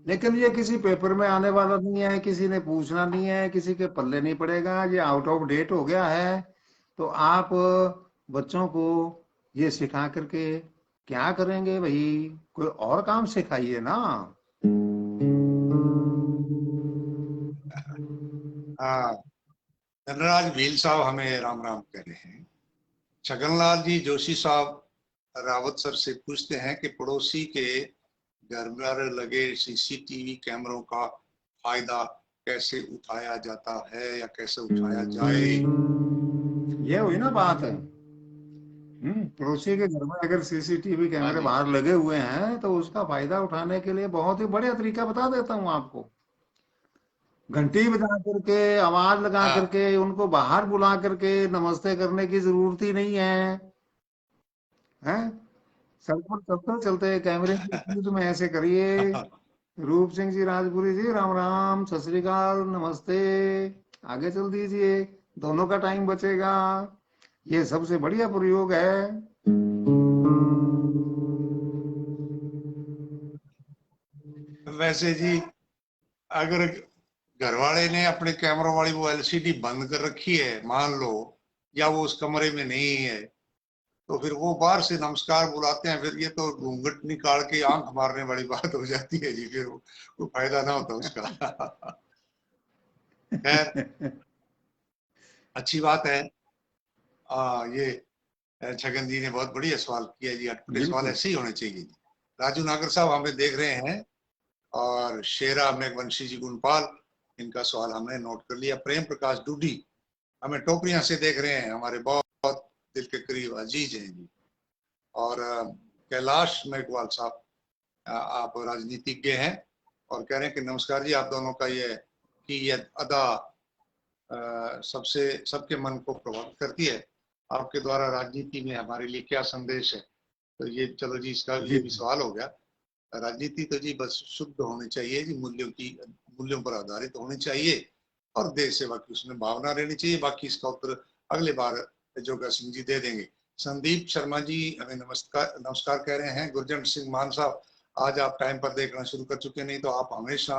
लेकिन ये किसी पेपर में आने वाला नहीं है, किसी ने पूछना नहीं है, किसी के पल्ले नहीं पड़ेगा, ये आउट ऑफ डेट हो गया है। तो आप बच्चों को ये सिखा करके क्या करेंगे भाई, कोई और काम सिखाइए ना। हाँ, धनराज भील साहब हमें राम राम कह रहे हैं। छगनलाल जी जोशी साहब रावत सर से पूछते हैं कि पड़ोसी के घर पर लगे सीसीटीवी कैमरों का फायदा कैसे उठाया जाता है या कैसे उठाया जाए। ये हुई ना बात है। पड़ोसी के घर में अगर सीसीटीवी हाँ कैमरे जी। बाहर लगे हुए हैं तो उसका फायदा उठाने के लिए बहुत ही बढ़िया तरीका बता देता हूँ आपको। घंटी बजा करके, आवाज लगा हाँ। करके, उनको बाहर बुला करके नमस्ते करने की जरूरत ही नहीं है। हैं? सड़क पर चलते चलते कैमरे की फीड में ऐसे करिए, रूप सिंह जी राजपुरी जी राम राम, सत श्री अकाल, नमस्ते, आगे चल दीजिए, दोनों का टाइम बचेगा। ये सबसे बढ़िया प्रयोग है। वैसे जी, अगर घर वाले ने अपने कैमरों वाली वो एलसीडी बंद कर रखी है मान लो, या वो उस कमरे में नहीं है, तो फिर वो बाहर से नमस्कार बुलाते हैं, फिर ये तो घूंघट निकाल के आंख मारने वाली बात हो जाती है जी, फिर वो फायदा ना होता उसका। खैर, अच्छी बात है। ये छगन जी ने बहुत बढ़िया सवाल किया जी, अटपटे सवाल बिल्कुल। ऐसे ही होने चाहिए जी। राजू नागर साहब हमें देख रहे हैं, और शेरा मेघवंशी जी गुणपाल, इनका सवाल हमने नोट कर लिया। प्रेम प्रकाश डूडी हमें टोकरियां से देख रहे हैं, हमारे बहुत दिल के करीब अजीज हैं जी। और कैलाश मेघवाल साहब, आप राजनीतिज्ञ हैं और कह रहे हैं कि नमस्कार जी, आप दोनों का ये कि ये अदा सबसे सबके मन को प्रभावित करती है। आपके द्वारा राजनीति में हमारे लिए क्या संदेश है। तो ये चलो जी, इसका ये जी भी सवाल हो गया। राजनीति तो जी बस शुद्ध होनी चाहिए जी, मूल्यों पर आधारित होनी चाहिए, और देश सेवा की उसमें भावना रहनी चाहिए। बाकी इसका उत्तर अगले बार जोगा सिंह जी दे देंगे। संदीप शर्मा जी हमें नमस्कार नमस्कार कह रहे हैं। गुरजंट सिंह मान साहब, आज आप टाइम पर देखना शुरू कर चुके, नहीं तो आप हमेशा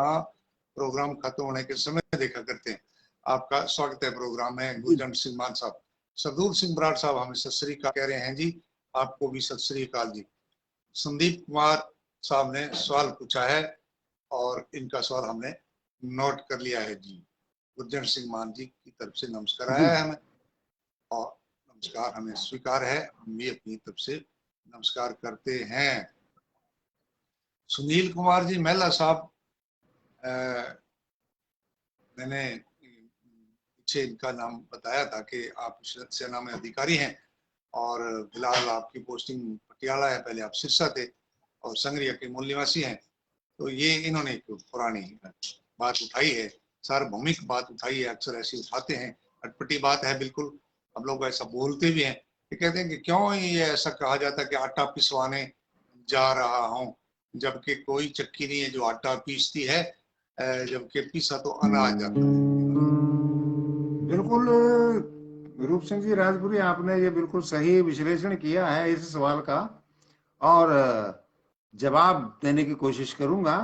प्रोग्राम खत्म होने के समय देखा करते हैं। आपका स्वागत है प्रोग्राम में जी। गुरजंट सिंह मान साहब। सरदूल सिंह बराड़ साहब हमें सत श्री अकाल कह रहे हैं जी, आपको भी सत श्री अकाल जी। संदीप कुमार साहब ने सवाल पूछा है और इनका सवाल हमने नोट कर लिया है जी। गुरजंट सिंह मान जी की तरफ से नमस्कार जी। आया है हमें, और नमस्कार हमें स्वीकार है, हम भी अपनी तरफ से नमस्कार करते हैं। सुनील कुमार जी मेहला साहब, मैंने पीछे इनका नाम बताया था कि आप सेना में अधिकारी हैं, और फिलहाल आपकी पोस्टिंग पटियाला है, पहले आप सिरसा थे, और संगरिया के मूल निवासी हैं। तो ये इन्होंने एक पुरानी बात उठाई है, सार्वभौमिक बात उठाई है, अक्सर ऐसी उठाते हैं, अटपटी बात है बिल्कुल, हम लोग ऐसा बोलते भी हैं। ये कहते हैं कि क्यों ये ऐसा कहा जाता है कि आटा पिसवाने जा रहा हूँ, जबकि कोई चक्की नहीं है जो आटा पीसती है, जबकि पीसा तो अनाज जाता है। बिल्कुल। रूप सिंह जी राजपुरी, आपने ये बिल्कुल सही विश्लेषण किया है इस सवाल का, और जवाब देने की कोशिश करूंगा,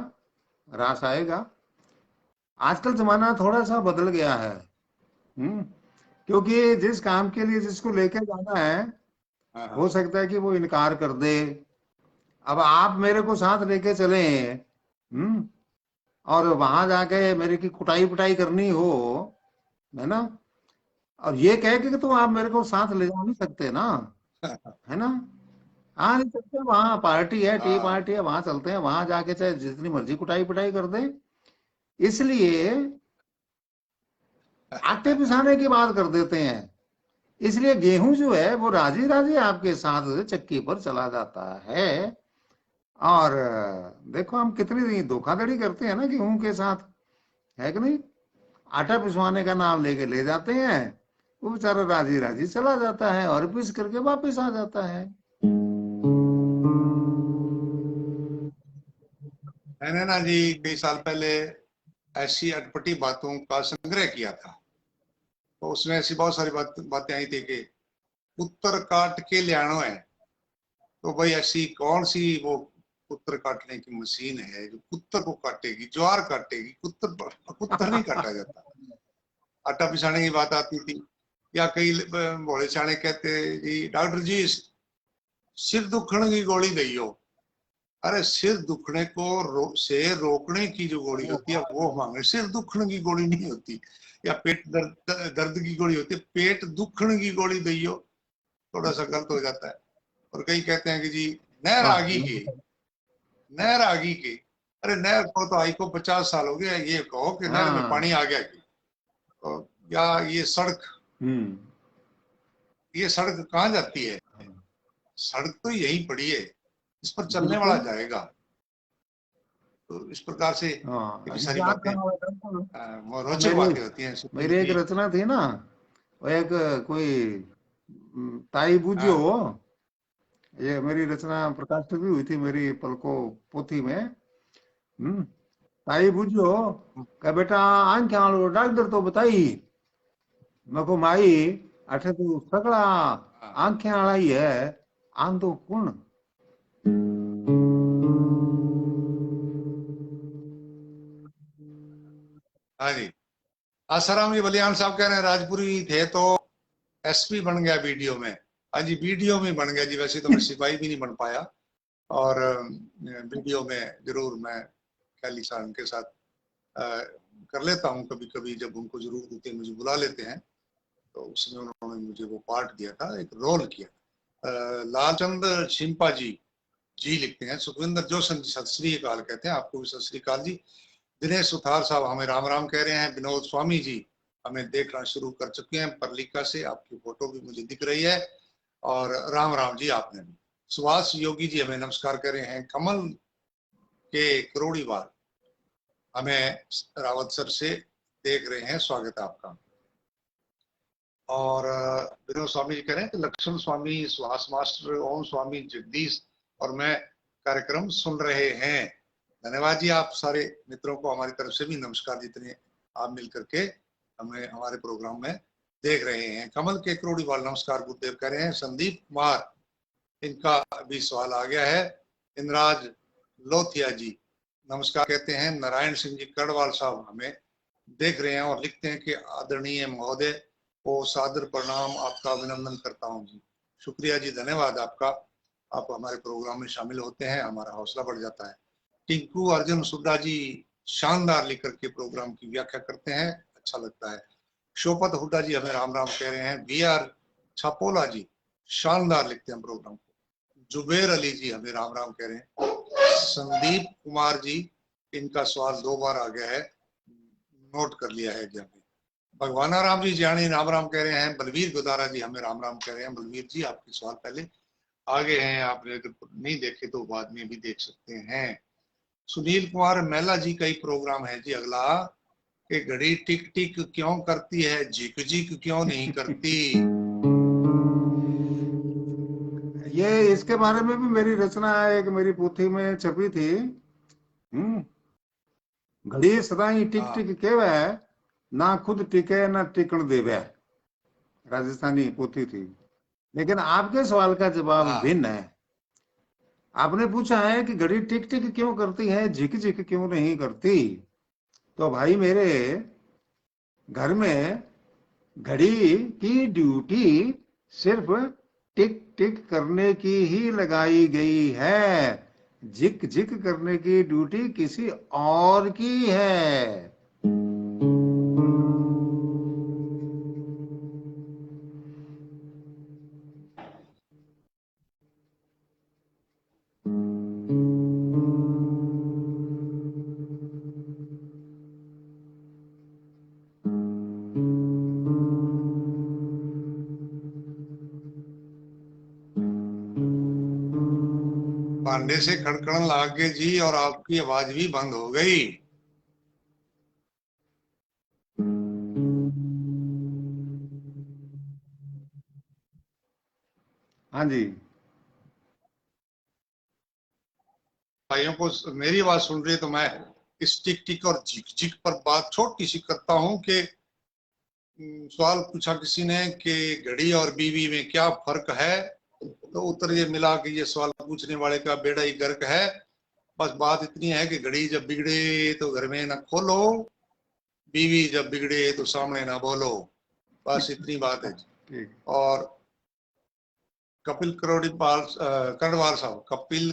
रास आएगा। आजकल जमाना थोड़ा सा बदल गया है। क्योंकि जिस काम के लिए जिसको लेके जाना है, हाँ हो हाँ सकता है कि वो इनकार कर दे। अब आप मेरे को साथ लेके चले, हम्म और वहां जाके मेरे की कुटाई पुटाई करनी हो, है ना, और ये कह के कि तुम आप मेरे को साथ ले जा नहीं सकते ना, है ना। हाँ, नहीं सकते, वहां पार्टी है, टी हाँ। पार्टी है, वहां चलते हैं, वहां जाके चाहे जितनी मर्जी कुटाई पुटाई कर दे। इसलिए आटे पिसाने की बात कर देते हैं। इसलिए गेहूं जो है वो राजी राजी आपके साथ चक्की पर चला जाता है। और देखो हम कितनी धोखाधड़ी करते हैं ना गेहूं के साथ, है कि नहीं। आटा पिसवाने का नाम लेके ले जाते हैं, वो बेचारा राजी राजी चला जाता है और पिस करके वापस आ जाता है। मैंने ना जी कई साल पहले ऐसी अटपटी बातों का संग्रह किया था, तो उसमें ऐसी बहुत सारी बातें आई थी कि पुत्र काट के लियानो है। तो भाई ऐसी कौन सी वो पुत्र काटने की मशीन है जो पुत्र को काटेगी, ज्वार काटेगी, पुत्र नहीं काटा जाता। आटा पिसाने की बात आती थी, या कई भोले सियाने कहते जी डॉक्टर जी सिर दुखने की गोली दइयो। अरे सिर दुखने को से रोकने की जो गोली होती है वो मांगे, सिर दुखने की गोली नहीं होती, या पेट दर्द की गोली होती है, पेट दुखने की गोली दइयो, थोड़ा सा गलत हो जाता है। और कई कहते हैं कि जी नहर आगी की, नहर आगी की। अरे नहर को तो आई को 50 साल हो गया, ये कहो कि नहर में पानी आ गया कि, तो या ये सड़क कहाँ जाती है? सड़क तो यही पड़ी है, इस पर चलने वाला जाएगा। तो इस प्रकार से ये सारी बातें रोचक बातें होती हैं। मेरी एक रचना थी ना, वो एक कोई ताई बुझो, ये मेरी रचना प्रकाशित भी हुई थी मेरी पलको पोथी में। ताई बुझो का बेटा आंखें वालो डॉक्टर तो बताई, मैं को माई अठे तू सगला आंखें वाला ही है, आंधो कौन? हाँ जी, आसाराम जी बलियान साहब कह रहे हैं राजपुरी थे तो एसपी बन गया वीडियो में। हाँ जी, वीडियो में बन गया जी, वैसे तो मैं सिपाही भी नहीं बन पाया, और वीडियो में जरूर मैं ख्याली साहब के साथ कर लेता हूँ कभी कभी, जब उनको जरूरत होती है मुझे बुला लेते हैं, तो उसमें उन्होंने मुझे वो पार्ट दिया था, एक रोल किया। लालचंद शिंपा जी लिखते हैं, सुखविंदर जोशन जी सत श्री अकाल कहते हैं, आपको भी सत श्री अकाल जी। दिनेश सुथार साहब हमें राम राम कह रहे हैं। विनोद स्वामी जी हमें देखना शुरू कर चुके हैं परलिका से, आपकी फोटो भी मुझे दिख रही है, और राम राम जी आपने भी। सुभाष योगी जी हमें नमस्कार कर रहे हैं। कमल के करोड़ीवाल हमें रावत सर से देख रहे हैं, स्वागत है आपका। और विनोद स्वामी जी कह रहे हैं कि लक्ष्मण स्वामी, सुहास मास्टर, ओम स्वामी, जगदीश और मैं कार्यक्रम सुन रहे हैं। धन्यवाद जी, आप सारे मित्रों को हमारी तरफ से भी नमस्कार, जितने आप मिलकर के हमें हमारे प्रोग्राम में देख रहे हैं। कमल के करोड़ीवाल नमस्कार गुरुदेव कह रहे हैं। संदीप कुमार, इनका भी सवाल आ गया है। इंद्राज लोथिया जी नमस्कार कहते हैं। नारायण सिंह जी करड़वाल साहब हमें देख रहे हैं और लिखते हैं कि आदरणीय महोदय को सादर प्रणाम, आपका अभिनंदन करता हूं जी। शुक्रिया जी, धन्यवाद आपका, आप हमारे प्रोग्राम में शामिल होते हैं, हमारा हौसला बढ़ जाता है। टिंकू अर्जुन सुड्डा जी शानदार लिख करके प्रोग्राम की व्याख्या करते हैं, अच्छा लगता है। शोपत हुड्डा जी हमें राम राम कह रहे हैं। बी आर छापोला जी शानदार लिखते हैं प्रोग्राम को। जुबेर अली जी हमें राम राम कह रहे हैं। संदीप कुमार जी, इनका सवाल 2 बार आ गया है, नोट कर लिया है जी हमने। भगवाना राम जी जानी राम राम कह रहे हैं। बलवीर गोदारा जी हमें राम राम कह रहे हैं। बलवीर जी आपके सवाल पहले आगे हैं, आपने अगर नहीं देखे तो बाद में भी देख सकते हैं। सुनील कुमार मेहला जी का ही प्रोग्राम है जी अगला, कि घड़ी टिक टिक क्यों करती है, झिक झिक क्यों नहीं करती। ये इसके बारे में भी मेरी रचना एक मेरी पोथी में छपी थी। घड़ी सदा ही टिक टिक केवे, ना खुद टिके ना टिकन देवे, राजस्थानी पोथी थी। लेकिन आपके सवाल का जवाब भिन्न है। आपने पूछा है कि घड़ी टिक टिक क्यों करती है, झिक झिक क्यों नहीं करती। तो भाई मेरे घर में घड़ी की ड्यूटी सिर्फ टिक टिक करने की ही लगाई गई है, झिक झिक करने की ड्यूटी किसी और की है। पांडे से खड़खड़न लाग गए जी, और आपकी आवाज भी बंद हो गई। हाँ जी, भाइयों को मेरी आवाज सुन रही है तो मैं इस टिक टिक और झिक झिक पर बात छोटी सी करता हूं कि सवाल पूछा किसी ने कि घड़ी और बीवी में क्या फर्क है, तो उत्तर ये मिला कि ये सवाल पूछने वाले का बेड़ा ही गर्क है। बस बात इतनी है कि घड़ी जब बिगड़े तो घर में ना खोलो, बीवी जब बिगड़े तो सामने ना बोलो, बस इतनी बात है। और कपिल करड़वाल साहब, कपिल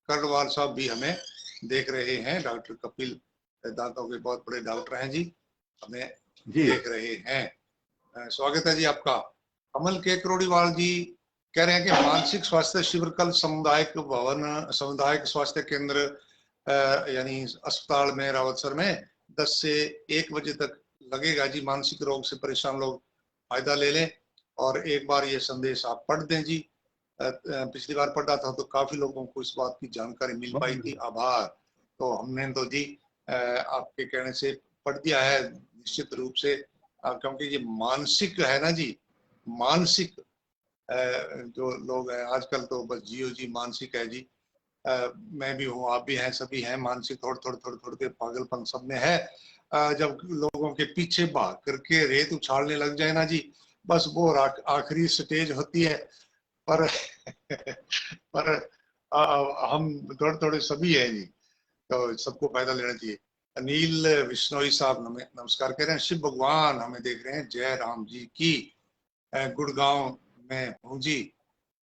करड़वाल साहब भी हमें देख रहे हैं। डॉक्टर कपिल दांतों के बहुत बड़े डॉक्टर हैं जी, हमें जी देख रहे हैं। स्वागत है जी आपका। कमल के करोड़ीवाल जी कह रहे हैं कि मानसिक स्वास्थ्य शिविर कल सामुदायिक स्वास्थ्य केंद्र यानी अस्पताल में रावतसर में 10 से 1 बजे तक लगेगा जी। मानसिक रोग से परेशान लोग फायदा ले लें और एक बार ये संदेश आप पढ़ दें जी। पिछली बार पढ़ा था तो काफी लोगों को इस बात की जानकारी मिल पाई थी। आभार। तो हमने तो जी आपके कहने से पढ़ दिया है निश्चित रूप से, क्योंकि ये मानसिक है ना जी, मानसिक जो लोग हैं आजकल तो बस जियो जी मानसिक है जी। मैं भी हूँ, आप भी हैं, सभी हैं मानसिक, थोड़े के पागलपन सब में है। जब लोगों के पीछे भाग करके रेत उछालने लग जाए ना जी, बस वो आखिरी स्टेज होती है। पर पर हम थोड़े सभी हैं जी, तो सबको फायदा लेना चाहिए। अनिल विश्नोई साहब नमस्कार कह रहे हैं। शिव भगवान हमें देख रहे हैं। जय राम जी की। गुड़गांव में हूँ जी,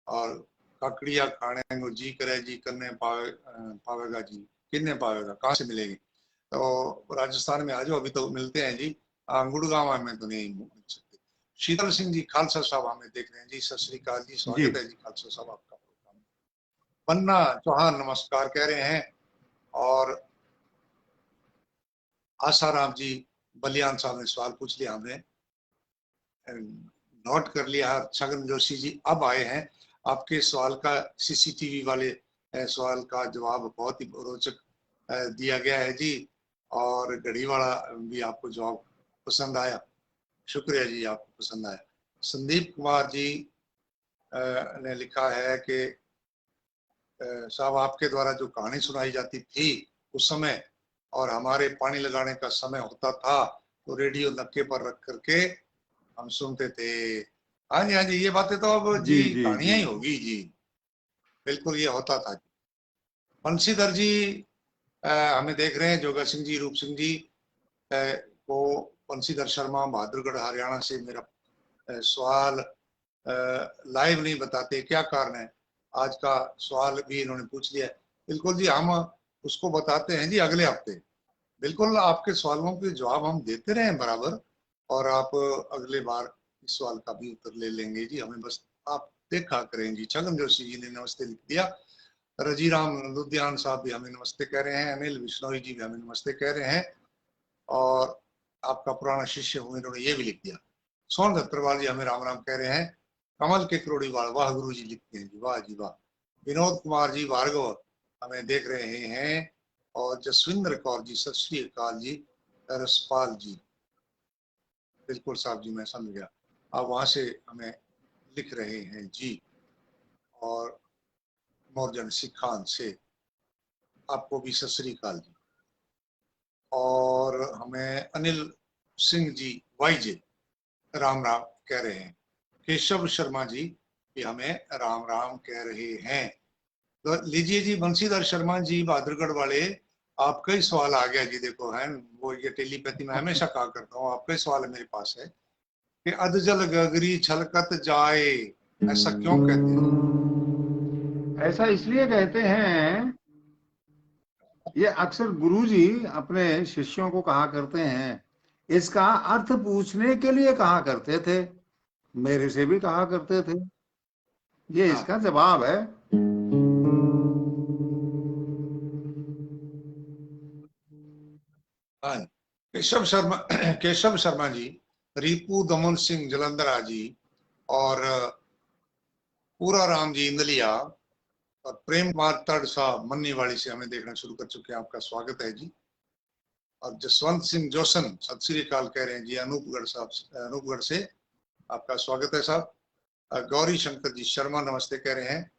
और काकड़िया खाने को जी करे जी, करने पावेगा जी, किन्ने पावेगा, कहाँ से मिलेगी। तो राजस्थान में आ जाओ, अभी तो मिलते हैं जी। गुड़गांव में तो नहीं मिल सकते। शीतल सिंह जी खालसा साहब हमें देख रहे हैं जी, सत श्री अकाल जी, जी स्वागत है जी खालसा साहब आपका प्रोग्राम। पन्ना चौहान नमस्कार कह रहे हैं। और आसाराम जी बलियान साहब ने सवाल पूछ लिया, हमने नोट कर लिया। छगन जोशी जी अब आए हैं। आपके सवाल का सीसीटीवी वाले सवाल का जवाब बहुत ही रोचक दिया गया है जी, और घड़ी वाला भी आपको जवाब पसंद आया। शुक्रिया जी, आपको पसंद आया। संदीप कुमार जी ने लिखा है कि साहब आपके द्वारा जो कहानी सुनाई जाती थी उस समय और हमारे पानी लगाने का समय होता था तो रेडियो नक्के पर रख करके हम सुनते थे। हाँ जी, हाँ जी, ये बातें तो अब जी जी जी कहानियां जी ही होगी जी। बिल्कुल ये होता था जी। बंशीधर जी हमें देख रहे हैं। जोगा सिंह जी, रूप सिंह जी को बंशीधर शर्मा बहादुरगढ़ हरियाणा से मेरा सवाल लाइव नहीं बताते, क्या कारण है। आज का सवाल भी इन्होंने पूछ लिया। बिल्कुल जी, हम उसको बताते हैं जी अगले हफ्ते। बिल्कुल आपके सवालों के जवाब हम देते रहे बराबर, और आप अगले बार इस सवाल का भी उत्तर ले लेंगे जी। हमें बस आप देखा करें जी। छगन जोशी जी ने नमस्ते लिख दिया। रजीराम लुधियान साहब भी हमें नमस्ते कह रहे हैं। अनिल विश्नोई जी भी हमें नमस्ते कह रहे हैं। और आपका पुराना शिष्य हूँ इन्होंने ये भी लिख दिया। सोन दत्तरवाल जी हमें राम राम कह रहे हैं। कमल के करोड़ीवाल वाह गुरु जी लिखते हैं जी, वाह जी वाह। विनोद कुमार जी भार्गव हमें देख रहे हैं। और जसविंदर कौर जी सत श्री अकाल जी। रसपाल जी बिल्कुल साहब जी, मैं समझ गया, आप वहां से हमें लिख रहे हैं जी। और मोरजन सिखान से आपको भी सत श्री अकाल जी। और हमें अनिल सिंह जी वाईजे राम राम कह रहे हैं। केशव शर्मा जी भी हमें राम राम कह रहे हैं। तो लीजिए जी बंशीधर शर्मा जी बहादुरगढ़ वाले, आपका ही सवाल आ गया जी। देखो है वो, ये टेलीपैथी में हमेशा कहा करता हूँ, आपका ही सवाल मेरे पास है कि अधजल गगरी छलकत जाए, ऐसा क्यों कहते हैं। ऐसा इसलिए कहते हैं, ये अक्सर गुरुजी अपने शिष्यों को कहा करते हैं। इसका अर्थ पूछने के लिए कहा करते थे, मेरे से भी कहा करते थे। ये हाँ इसका जवाब है। हाँ। केशव शर्मा केशव शर्मा जी, रिपू दमन सिंह जलंधरा जी, और पूरा राम जी इंदलिया, और प्रेम कुमार तड़ साहब मन्नीवाड़ी से हमें देखना शुरू कर चुके हैं। आपका स्वागत है जी। और जसवंत सिंह जोशन सत श्री अकाल कह रहे हैं जी अनूपगढ़ साहब, अनूपगढ़ से आपका स्वागत है साहब। गौरी शंकर जी शर्मा नमस्ते कह रहे हैं।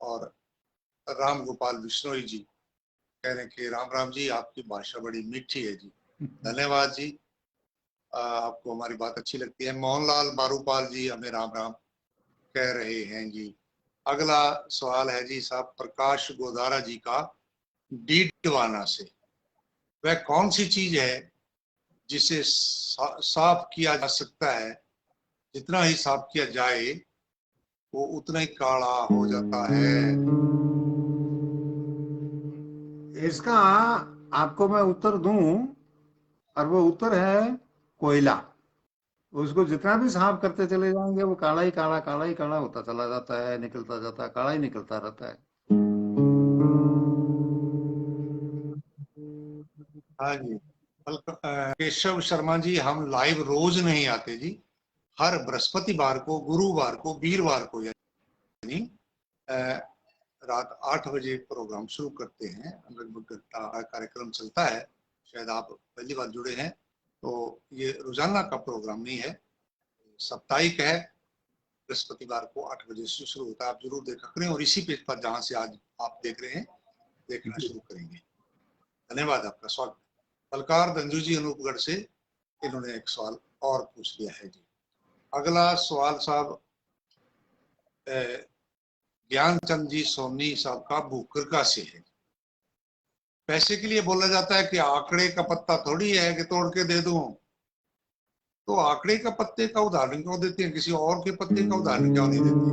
और राम गोपाल बिश्नोई जी कह रहे हैं कि राम राम जी, आपकी भाषा बड़ी मीठी है जी। धन्यवाद जी, आपको हमारी बात अच्छी लगती है। मोहनलाल बारूपाल जी हमें राम राम कह रहे हैं जी। अगला सवाल है जी साहब प्रकाश गोदारा जी का, डीडवाना से। वह कौन सी चीज है जिसे साफ किया जा सकता है, जितना ही साफ किया जाए वो उतना ही काला हो जाता है। इसका आपको मैं उत्तर दूं, और वो उत्तर है कोयला। उसको जितना भी साफ करते चले जाएंगे वो काला ही काला होता चला जाता है, निकलता जाता है, काला ही निकलता रहता है। हाँ जी। केशव शर्मा जी, हम लाइव रोज नहीं आते जी, हर बृहस्पतिवार को, गुरुवार को, वीरवार को, यानी रात 8 बजे प्रोग्राम शुरू करते हैं। लगभग घंटा का कार्यक्रम चलता है। शायद आप पहली बार जुड़े हैं, तो ये रोजाना का प्रोग्राम नहीं है, साप्ताहिक है। बृहस्पतिवार को 8 बजे से शुरू होता है। आप जरूर देखा करें, और इसी पेज पर जहां से आज आप देख रहे हैं देखना शुरू करेंगे। धन्यवाद, आपका स्वागत। बलकार धंजू जी अनूपगढ़ से, इन्होंने एक सवाल और पूछ लिया है जी। अगला सवाल साहब ज्ञानचंद जी सोनी साहब का भूकरका से है। पैसे के लिए बोला जाता है कि आंकड़े का पत्ता थोड़ी है कि तोड़ के दे दूं। तो आंकड़े का पत्ते का उदाहरण क्यों देते हैं, किसी और के पत्ते का उदाहरण क्यों नहीं देते?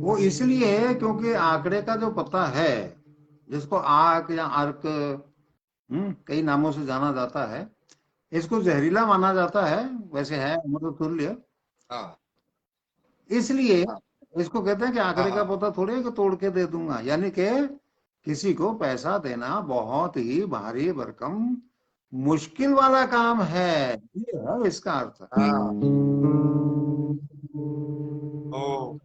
वो इसलिए है क्योंकि आंकड़े का जो पत्ता है, जिसको आक या अर्क, कई नामों से जाना जाता है, इसको जहरीला माना जाता है। वैसे है अमृत तुल्य, हाँ इसलिए इसको कहते हैं कि हाँ आंकड़े का हाँ। पता थोड़ी है कि तोड़ के दे दूंगा। यानी कि किसी को पैसा देना बहुत ही भारी भरकम मुश्किल वाला काम है, ये है इसका अर्थ। हाँ। तो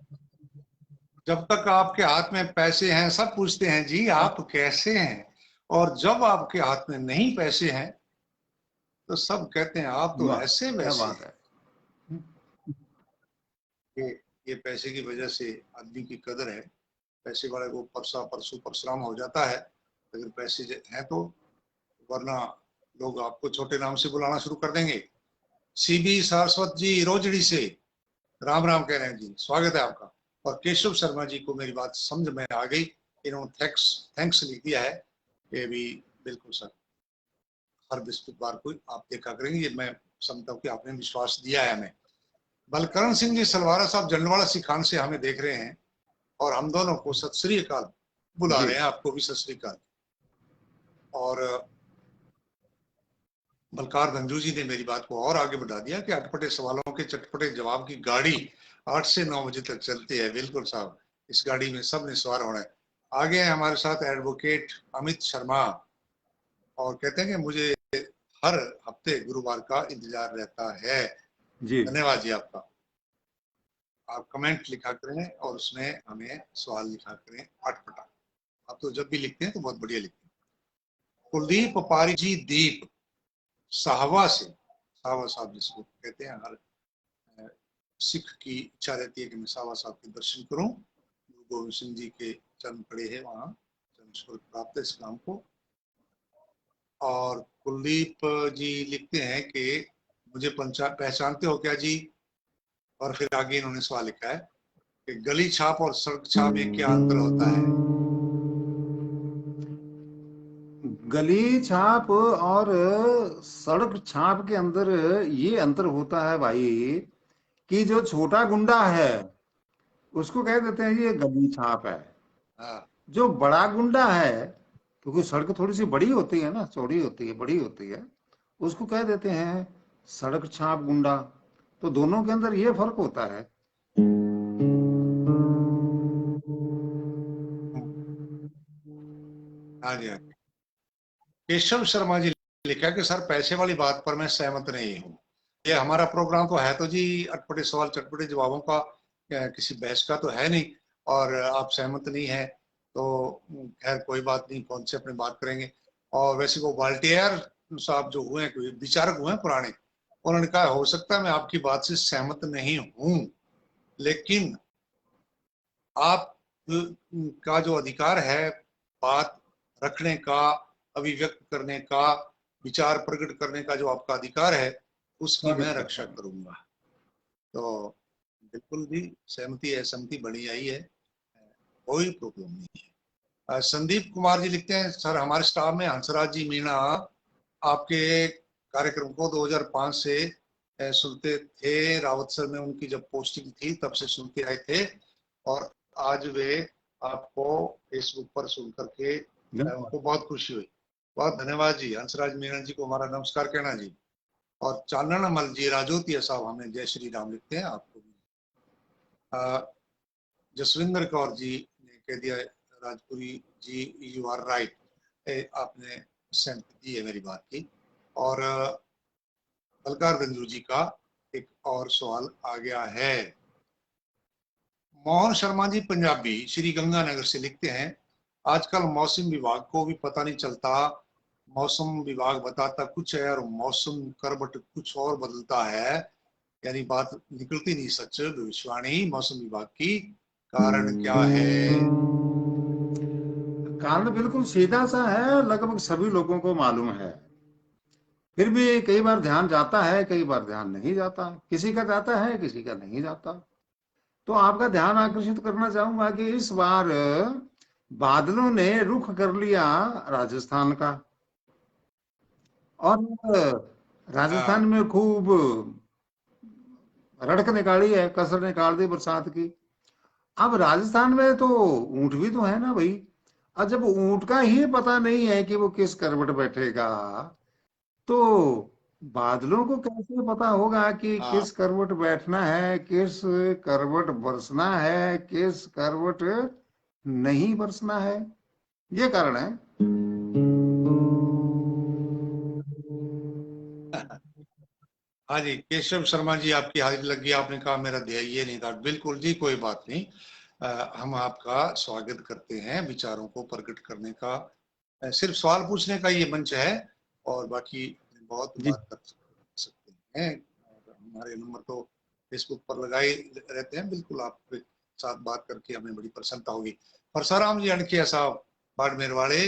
जब तक आपके हाथ में पैसे हैं, सब पूछते हैं जी आप कैसे हैं, और जब आपके हाथ में नहीं पैसे हैं तो सब कहते हैं आप तो वाह, ऐसे क्या वैसे बात हैं। है। ये पैसे की वजह से आदमी की कदर है। पैसे वाले को परसा परसों परशुराम हो जाता है अगर पैसे हैं तो, वरना लोग आपको छोटे नाम से बुलाना शुरू कर देंगे। सीबी सारस्वत जी रोजड़ी से राम राम कह रहे हैं जी, स्वागत है आपका। और केशव शर्मा जी को मेरी बात समझ में आ गई, इन्होंने थैंक्स थैंक्स लिख दिया है। ये भी बिल्कुल सर, हर बृहस्पतिवार को आप देखा करेंगे, ये मैं समझता हूँ कि आपने विश्वास दिया है हमें। बलकरण सिंह जी सलवारा साहब जंडवाड़ा सिखान से हमें देख रहे हैं, और हम दोनों को सत श्री अकाल बुला जी, रहे हैं, आपको भी सत श्री अकाल। और बलकार धंजू जी ने मेरी बात को और आगे बढ़ा दिया कि अटपटे सवालों के चटपटे जवाब की गाड़ी 8 से 9 बजे तक चलती है। बिल्कुल साहब, इस गाड़ी में सब ने सवार होना है। आगे है हमारे साथ एडवोकेट अमित शर्मा, और कहते हैं कि मुझे हर हफ्ते गुरुवार का इंतजार रहता है। जी। धन्यवाद जी आपका। आप कमेंट लिखा करें और उसमें हमें सवाल लिखा करें अटपटा। आप तो जब भी लिखते हैं तो बहुत बढ़िया लिखते हैं। कुलदीप पारी जी दीप साहवा से, साहवा साहब जिसको कहते हैं, हर सिख की इच्छा रहती है कि मैं साहवा साहब के दर्शन करूं। गुरु गोविंद सिंह जी के चरण पड़े हैं वहां, चरण स्वर्ग प्राप्त है इस नाम को। और कुलदीप जी लिखते हैं कि मुझे पहचानते हो क्या जी। और फिर आगे इन्होंने सवाल लिखा है कि गली छाप और सड़क छाप में क्या अंतर होता है। गली छाप और सड़क छाप के अंदर ये अंतर होता है भाई, कि जो छोटा गुंडा है उसको कह देते हैं ये गली छाप है। हाँ जो बड़ा गुंडा है, क्योंकि सड़क थोड़ी सी बड़ी होती है ना, चौड़ी होती है, बड़ी होती है, उसको कह देते हैं सड़क छाप गुंडा। तो दोनों के अंदर ये फर्क होता है। हाँ जी हाँ। केशव शर्मा जी लिखा कि सर पैसे वाली बात पर मैं सहमत नहीं हूँ। ये हमारा प्रोग्राम तो है तो जी अटपटे सवाल चटपटे जवाबों का, किसी बहस का तो है नहीं। और आप सहमत नहीं है तो खैर कोई बात नहीं, फोन से अपने बात करेंगे। और वैसे वो वाल्टियर साहब जो हुए हैं, कोई विचारक हुए हैं पुराने, उन्होंने कहा हो सकता है मैं आपकी बात से सहमत नहीं हूं, लेकिन आप का जो अधिकार है बात रखने का, अभिव्यक्त करने का, विचार प्रकट करने का जो आपका अधिकार है, उसकी स्वागत मैं करता रक्षा हूँ। करूंगा। तो बिल्कुल भी सहमति असहमति बनी आई है, कोई प्रॉब्लम नहीं है। संदीप कुमार जी लिखते हैं सर हमारे स्टाफ में हंसराज जी मीणा आपके कार्यक्रम को 2005 से सुनते थे। रावत सर में उनकी जब पोस्टिंग थी तब से सुनते आए थे, और आज वे आपको फेसबुक पर सुन करके उनको बहुत खुशी हुई। बहुत धन्यवाद जी। हंसराज मीणन जी को हमारा नमस्कार कहना जी। और चांदना मल जी राजोतिया साहब हमें जय श्री राम लिखते हैं आपको भी। जसविंदर कौर जी ने कह दिया राजपुरी जी यू आर राइट, आपने सहमति दी है मेरी बात की। और बलकार गंजू जी का एक और सवाल आ गया है। मोहन शर्मा जी पंजाबी श्री गंगानगर से लिखते हैं, आजकल मौसम विभाग को भी पता नहीं चलता, मौसम विभाग बताता कुछ है और मौसम करवट कुछ और बदलता है, यानी बात निकलती नहीं सच भविष्यवाणी मौसम विभाग की। कारण क्या है? कारण बिल्कुल सीधा सा है, लगभग सभी लोगों को मालूम है। फिर भी कई बार ध्यान जाता है, कई बार ध्यान नहीं जाता, किसी का जाता है किसी का नहीं जाता। तो आपका ध्यान आकर्षित करना चाहूंगा कि इस बार बादलों ने रुख कर लिया राजस्थान का, और राजस्थान हाँ में खूब रड़क निकाली है, कसर निकाल दी बरसात की। अब राजस्थान में तो ऊंट भी तो है ना भाई। और जब ऊंट का ही पता नहीं है कि वो किस करवट बैठेगा, तो बादलों को कैसे पता होगा कि हाँ किस करवट बैठना है, किस करवट बरसना है, किस करवट नहीं बरसना है। ये कारण है। हाँ जी, केशव शर्मा जी आपकी हाजिरी लगी, आपने कहा मेरा ध्येय ये नहीं था। बिल्कुल जी, कोई बात नहीं। हम आपका स्वागत करते हैं, विचारों को प्रकट करने का सिर्फ सवाल पूछने का ये मंच है, और बाकी बहुत जी बात कर सकते हैं। और हमारे नंबर तो फेसबुक पर लगाए रहते हैं, बिल्कुल आपके साथ बात करके हमें बड़ी प्रसन्नता होगी। परसाराम जी अणखिया साहब बाड़मेर वाले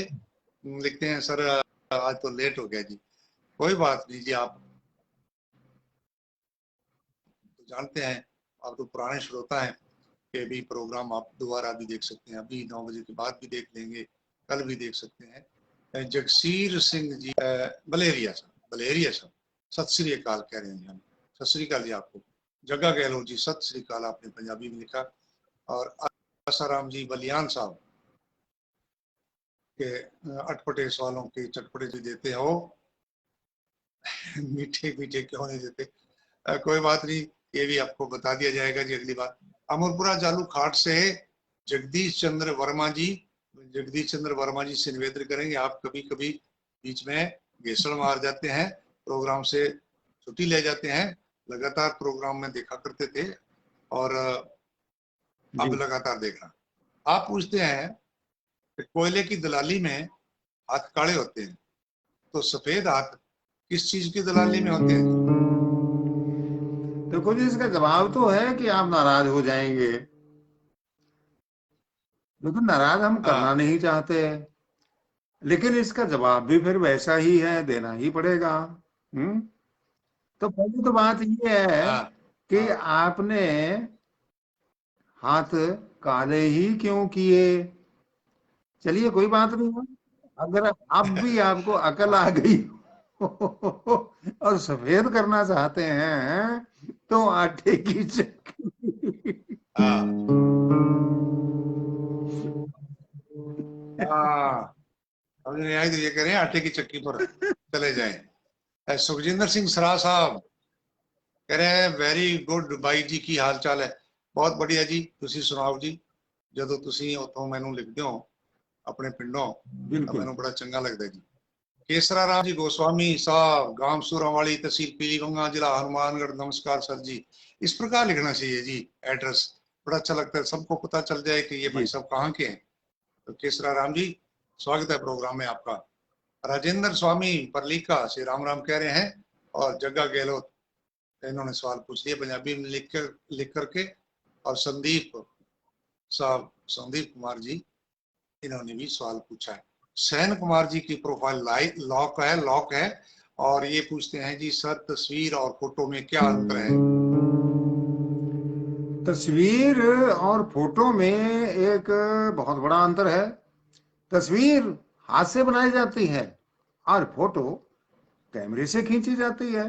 लिखते हैं, सर आज तो लेट हो गया जी। कोई बात नहीं जी, आप तो जानते हैं, आप तो पुराने श्रोता हैं कि भी प्रोग्राम आप दोबारा भी देख सकते हैं, अभी 9 बजे के बाद भी देख लेंगे, कल भी देख सकते हैं। जगसीर सिंह जी बलेरिया साहब सत श्री अकाल कह रहे हैं हम। सत श्री अकाल जी आपको। जग्गा गहलोत जी सत श्री अकाल, आपने पंजाबी में लिखा। और आसाराम जी बलियान साहब के अटपटे सवालों के चटपटे जी देते हो मीठे मीठे क्यों नहीं देते? कोई बात नहीं, ये भी आपको बता दिया जाएगा जी अगली बार। अमरपुरा जालू खाट से जगदीश चंद्र वर्मा जी से निवेदन करेंगे, आप कभी कभी बीच में घेसड़ मार जाते हैं, प्रोग्राम से छुट्टी ले जाते हैं। लगातार प्रोग्राम में देखा करते थे और अब जी। लगातार देखना। आप पूछते हैं कि कोयले की दलाली में हाथ काले होते हैं, तो सफेद हाथ किस चीज की दलाली में होते हैं? देखो जी, इसका जवाब तो है कि आप नाराज हो जाएंगे, लेकिन नाराज हम करना हाँ नहीं चाहते। लेकिन इसका जवाब भी फिर वैसा ही है, देना ही पड़ेगा। हम्म। तो पहली तो बात ये है हाँ कि हाँ आपने हाथ काले ही क्यों किए। चलिए कोई बात नहीं है, अगर अब भी आपको अकल आ हाँ गई और सफेद करना चाहते हैं, तो आटे की चक्की। हाँ हाँ। अब न्याय तो ये कह रहे हैं आटे की चक्की पर चले जाएं। सुखजिंदर सिंह सरा साहब कह रहे हैं वेरी गुड बाई जी, की हाल चाल है? बहुत बढ़िया जी, तुसी सुनाओ जी। ਜਦੋਂ ਤੁਸੀਂ ਉੱਥੋਂ ਮੈਨੂੰ ਲਿਖਦੇ ਹੋ ਆਪਣੇ ਪਿੰਡੋਂ ਤਾਂ बिल्कुल। ਮੈਨੂੰ बड़ा चंगा लगता है जी। केसरा राम जी गोस्वामी साहब गांव सूरावाली तहसील पीलीभंगा जिला हनुमानगढ़, नमस्कार सर जी। इस प्रकार लिखना चाहिए जी एड्रेस, बड़ा अच्छा लगता है, सबको पता चल जाए कि ये जी। भाई साहब कहाँ के हैं। तो केसरा राम जी स्वागत है प्रोग्राम में आपका। राजेंद्र स्वामी परलीका से राम कह रहे हैं, और जग्गा गहलोत इन्होंने सवाल पूछ लिया पंजाबी में लिख करके। और संदीप कुमार जी इन्होंने भी सवाल पूछा है। सहन कुमार जी की प्रोफाइल लॉक है, और ये पूछते हैं जी सर तस्वीर और फोटो में क्या अंतर है? तस्वीर और फोटो में एक बहुत बड़ा अंतर है। तस्वीर हाथ से बनाई जाती है और फोटो कैमरे से खींची जाती है।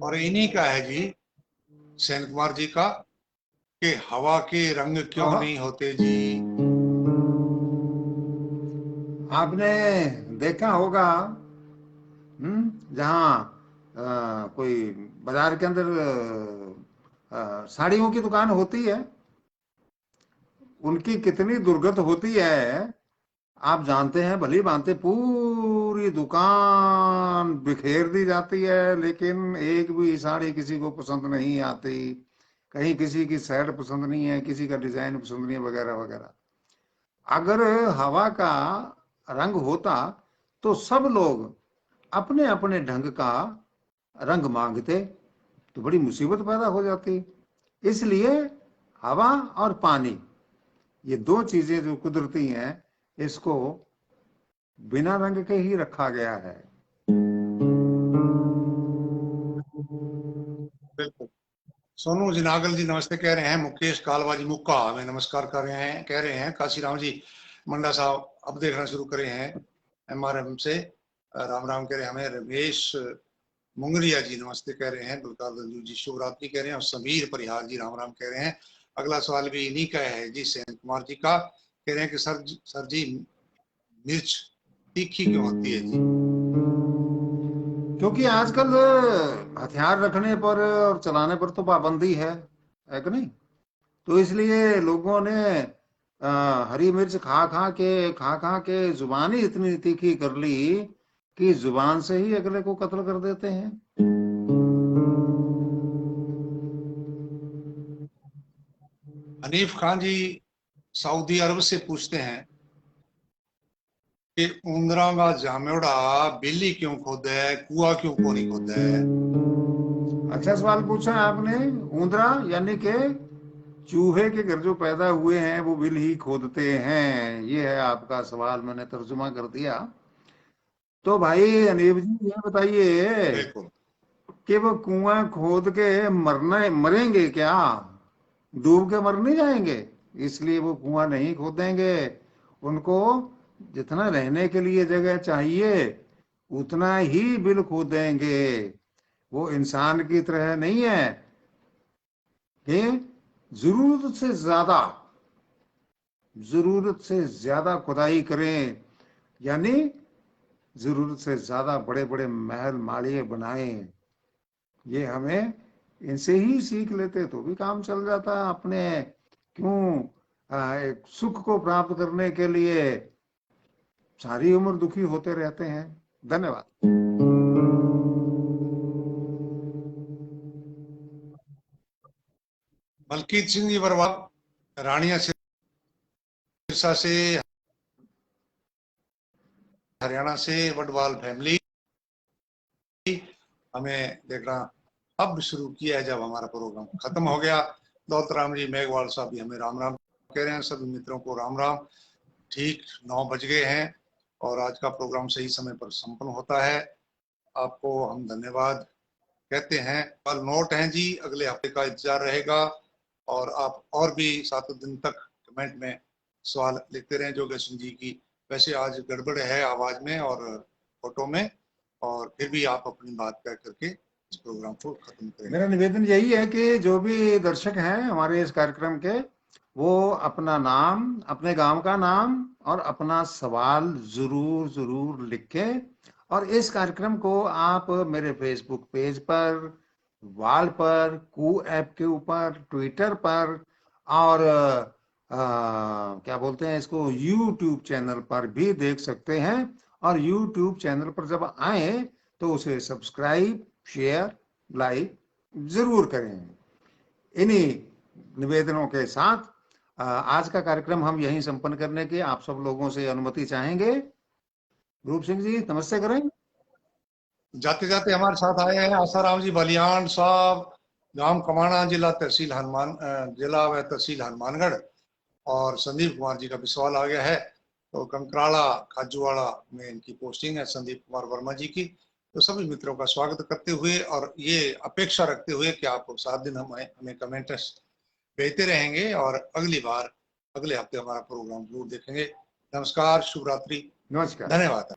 और इन्हीं का है जी सेन कुमार जी का कि हवा के रंग क्यों हाँ। नहीं होते जी। आपने देखा होगा, जहाँ कोई बाजार के अंदर साड़ियों की दुकान होती है, उनकी कितनी दुर्गंध होती है आप जानते हैं भली भांति। पूरी दुकान बिखेर दी जाती है, लेकिन एक भी साड़ी किसी को पसंद नहीं आती। कहीं किसी की शर्ट पसंद नहीं है, किसी का डिजाइन पसंद नहीं है, वगैरह वगैरह। अगर हवा का रंग होता तो सब लोग अपने अपने ढंग का रंग मांगते, तो बड़ी मुसीबत पैदा हो जाती। इसलिए हवा और पानी, ये दो चीजें जो कुदरती हैं, इसको बिना रंग के ही रखा गया है। बिल्कुल। सोनू जी नागल जी नमस्ते कह रहे हैं। मुकेश कालवा जी मुक्का हमें नमस्कार कर रहे हैं, कह रहे हैं। काशीराम जी मंडा साहब अब देखना शुरू करे हैं एमआरएम से, राम राम कह रहे हैं हमें। रमेश मुंगरिया जी नमस्ते कह रहे हैं। गुलकार दंजू जी शुभ रात्रि कह रहे हैं। और समीर परिहार जी राम राम कह रहे हैं। अगला सवाल भी इन्हीं का है जी, सेन कुमार जी का। कह रहे हैं कि सर जी मिर्च तीखी क्यों होती है जी। क्योंकि आजकल हथियार रखने पर और चलाने पर तो पाबंदी है कि नहीं? तो इसलिए लोगों ने हरी मिर्च खा खा के जुबान ही इतनी तीखी कर ली कि जुबान से ही अगले को कत्ल कर देते हैं। हनीफ खान जी सऊदी अरब से पूछते हैं कि उंदरा का जामेड़ा बिल्ली क्यों खोदे, कुआ क्यों को नहीं खोदे। अच्छा सवाल पूछा आपने। ऊंदरा यानी के चूहे के घर जो पैदा हुए हैं वो बिल ही खोदते हैं, ये है आपका सवाल, मैंने तर्जुमा कर दिया। तो भाई अनीब जी ये बताइए बिल्कुल। कि वो कुआं खोद के मरना मरेंगे क्या? डूब के मर नहीं जाएंगे? इसलिए वो कुआं नहीं खोदेंगे। उनको जितना रहने के लिए जगह चाहिए उतना ही बिल खोदेंगे। वो इंसान की तरह नहीं है कि जरूरत से ज्यादा खुदाई करें, यानी जरूरत से ज्यादा बड़े बड़े महल मालिये बनाएं। ये हमें इनसे ही सीख लेते तो भी काम चल जाता। अपने क्यों एक सुख को प्राप्त करने के लिए सारी उम्र दुखी होते रहते हैं। धन्यवाद। मलकीत सिंह जी बरवा रानिया सिरसा से, हरियाणा से वडवाल फैमिली हमें देखना अब शुरू किया है, जब हमारा प्रोग्राम खत्म हो गया। दौलत राम जी मेघवाल साहब भी हमें राम राम कह रहे हैं। सभी मित्रों को राम राम। ठीक 9 बज गए हैं और आज का प्रोग्राम सही समय पर संपन्न होता है। आपको हम धन्यवाद कहते हैं। कल नोट हैं जी, अगले हफ्ते का इंतजार रहेगा। और आप और भी 7 दिन तक कमेंट में सवाल लिखते रहें जोगेश सिंह जी की। वैसे आज गड़बड़ है आवाज में और फोटो में, और फिर भी आप अपनी बात कह करके इस प्रोग्राम को खत्म करें। मेरा निवेदन यही है कि जो भी दर्शक हैं हमारे इस कार्यक्रम के, वो अपना नाम, अपने गांव का नाम और अपना सवाल जरूर जरूर लिखें। और इस कार्यक्रम को आप मेरे फेसबुक पेज पर, वॉल पर, कू ऐप के ऊपर, ट्विटर पर और क्या बोलते हैं इसको, यूट्यूब चैनल पर भी देख सकते हैं। और यूट्यूब चैनल पर जब आए तो उसे सब्सक्राइब, शेयर, लाइक जरूर करें। इन्हीं निवेदनों के साथ आज का कार्यक्रम हम यहीं संपन्न करने की आप सब लोगों से अनुमति चाहेंगे। रूप सिंह जी नमस्ते करें। जाते जाते हमारे साथ आए हैं आसाराम जी बलियान साहब, गांव कमाना, जिला तहसील हनुमान, जिला व तहसील हनुमानगढ़। और संदीप कुमार जी का भी सवाल आ गया है। तो कंकराला खाजूवाड़ा में इनकी पोस्टिंग है, संदीप कुमार वर्मा जी की। तो सभी मित्रों का स्वागत करते हुए और ये अपेक्षा रखते हुए कि आप 7 दिन हमें कमेंट भेजते रहेंगे और अगली बार अगले हफ्ते हमारा प्रोग्राम जरूर देखेंगे। नमस्कार, शुभ रात्रि, नमस्कार। धन्यवाद।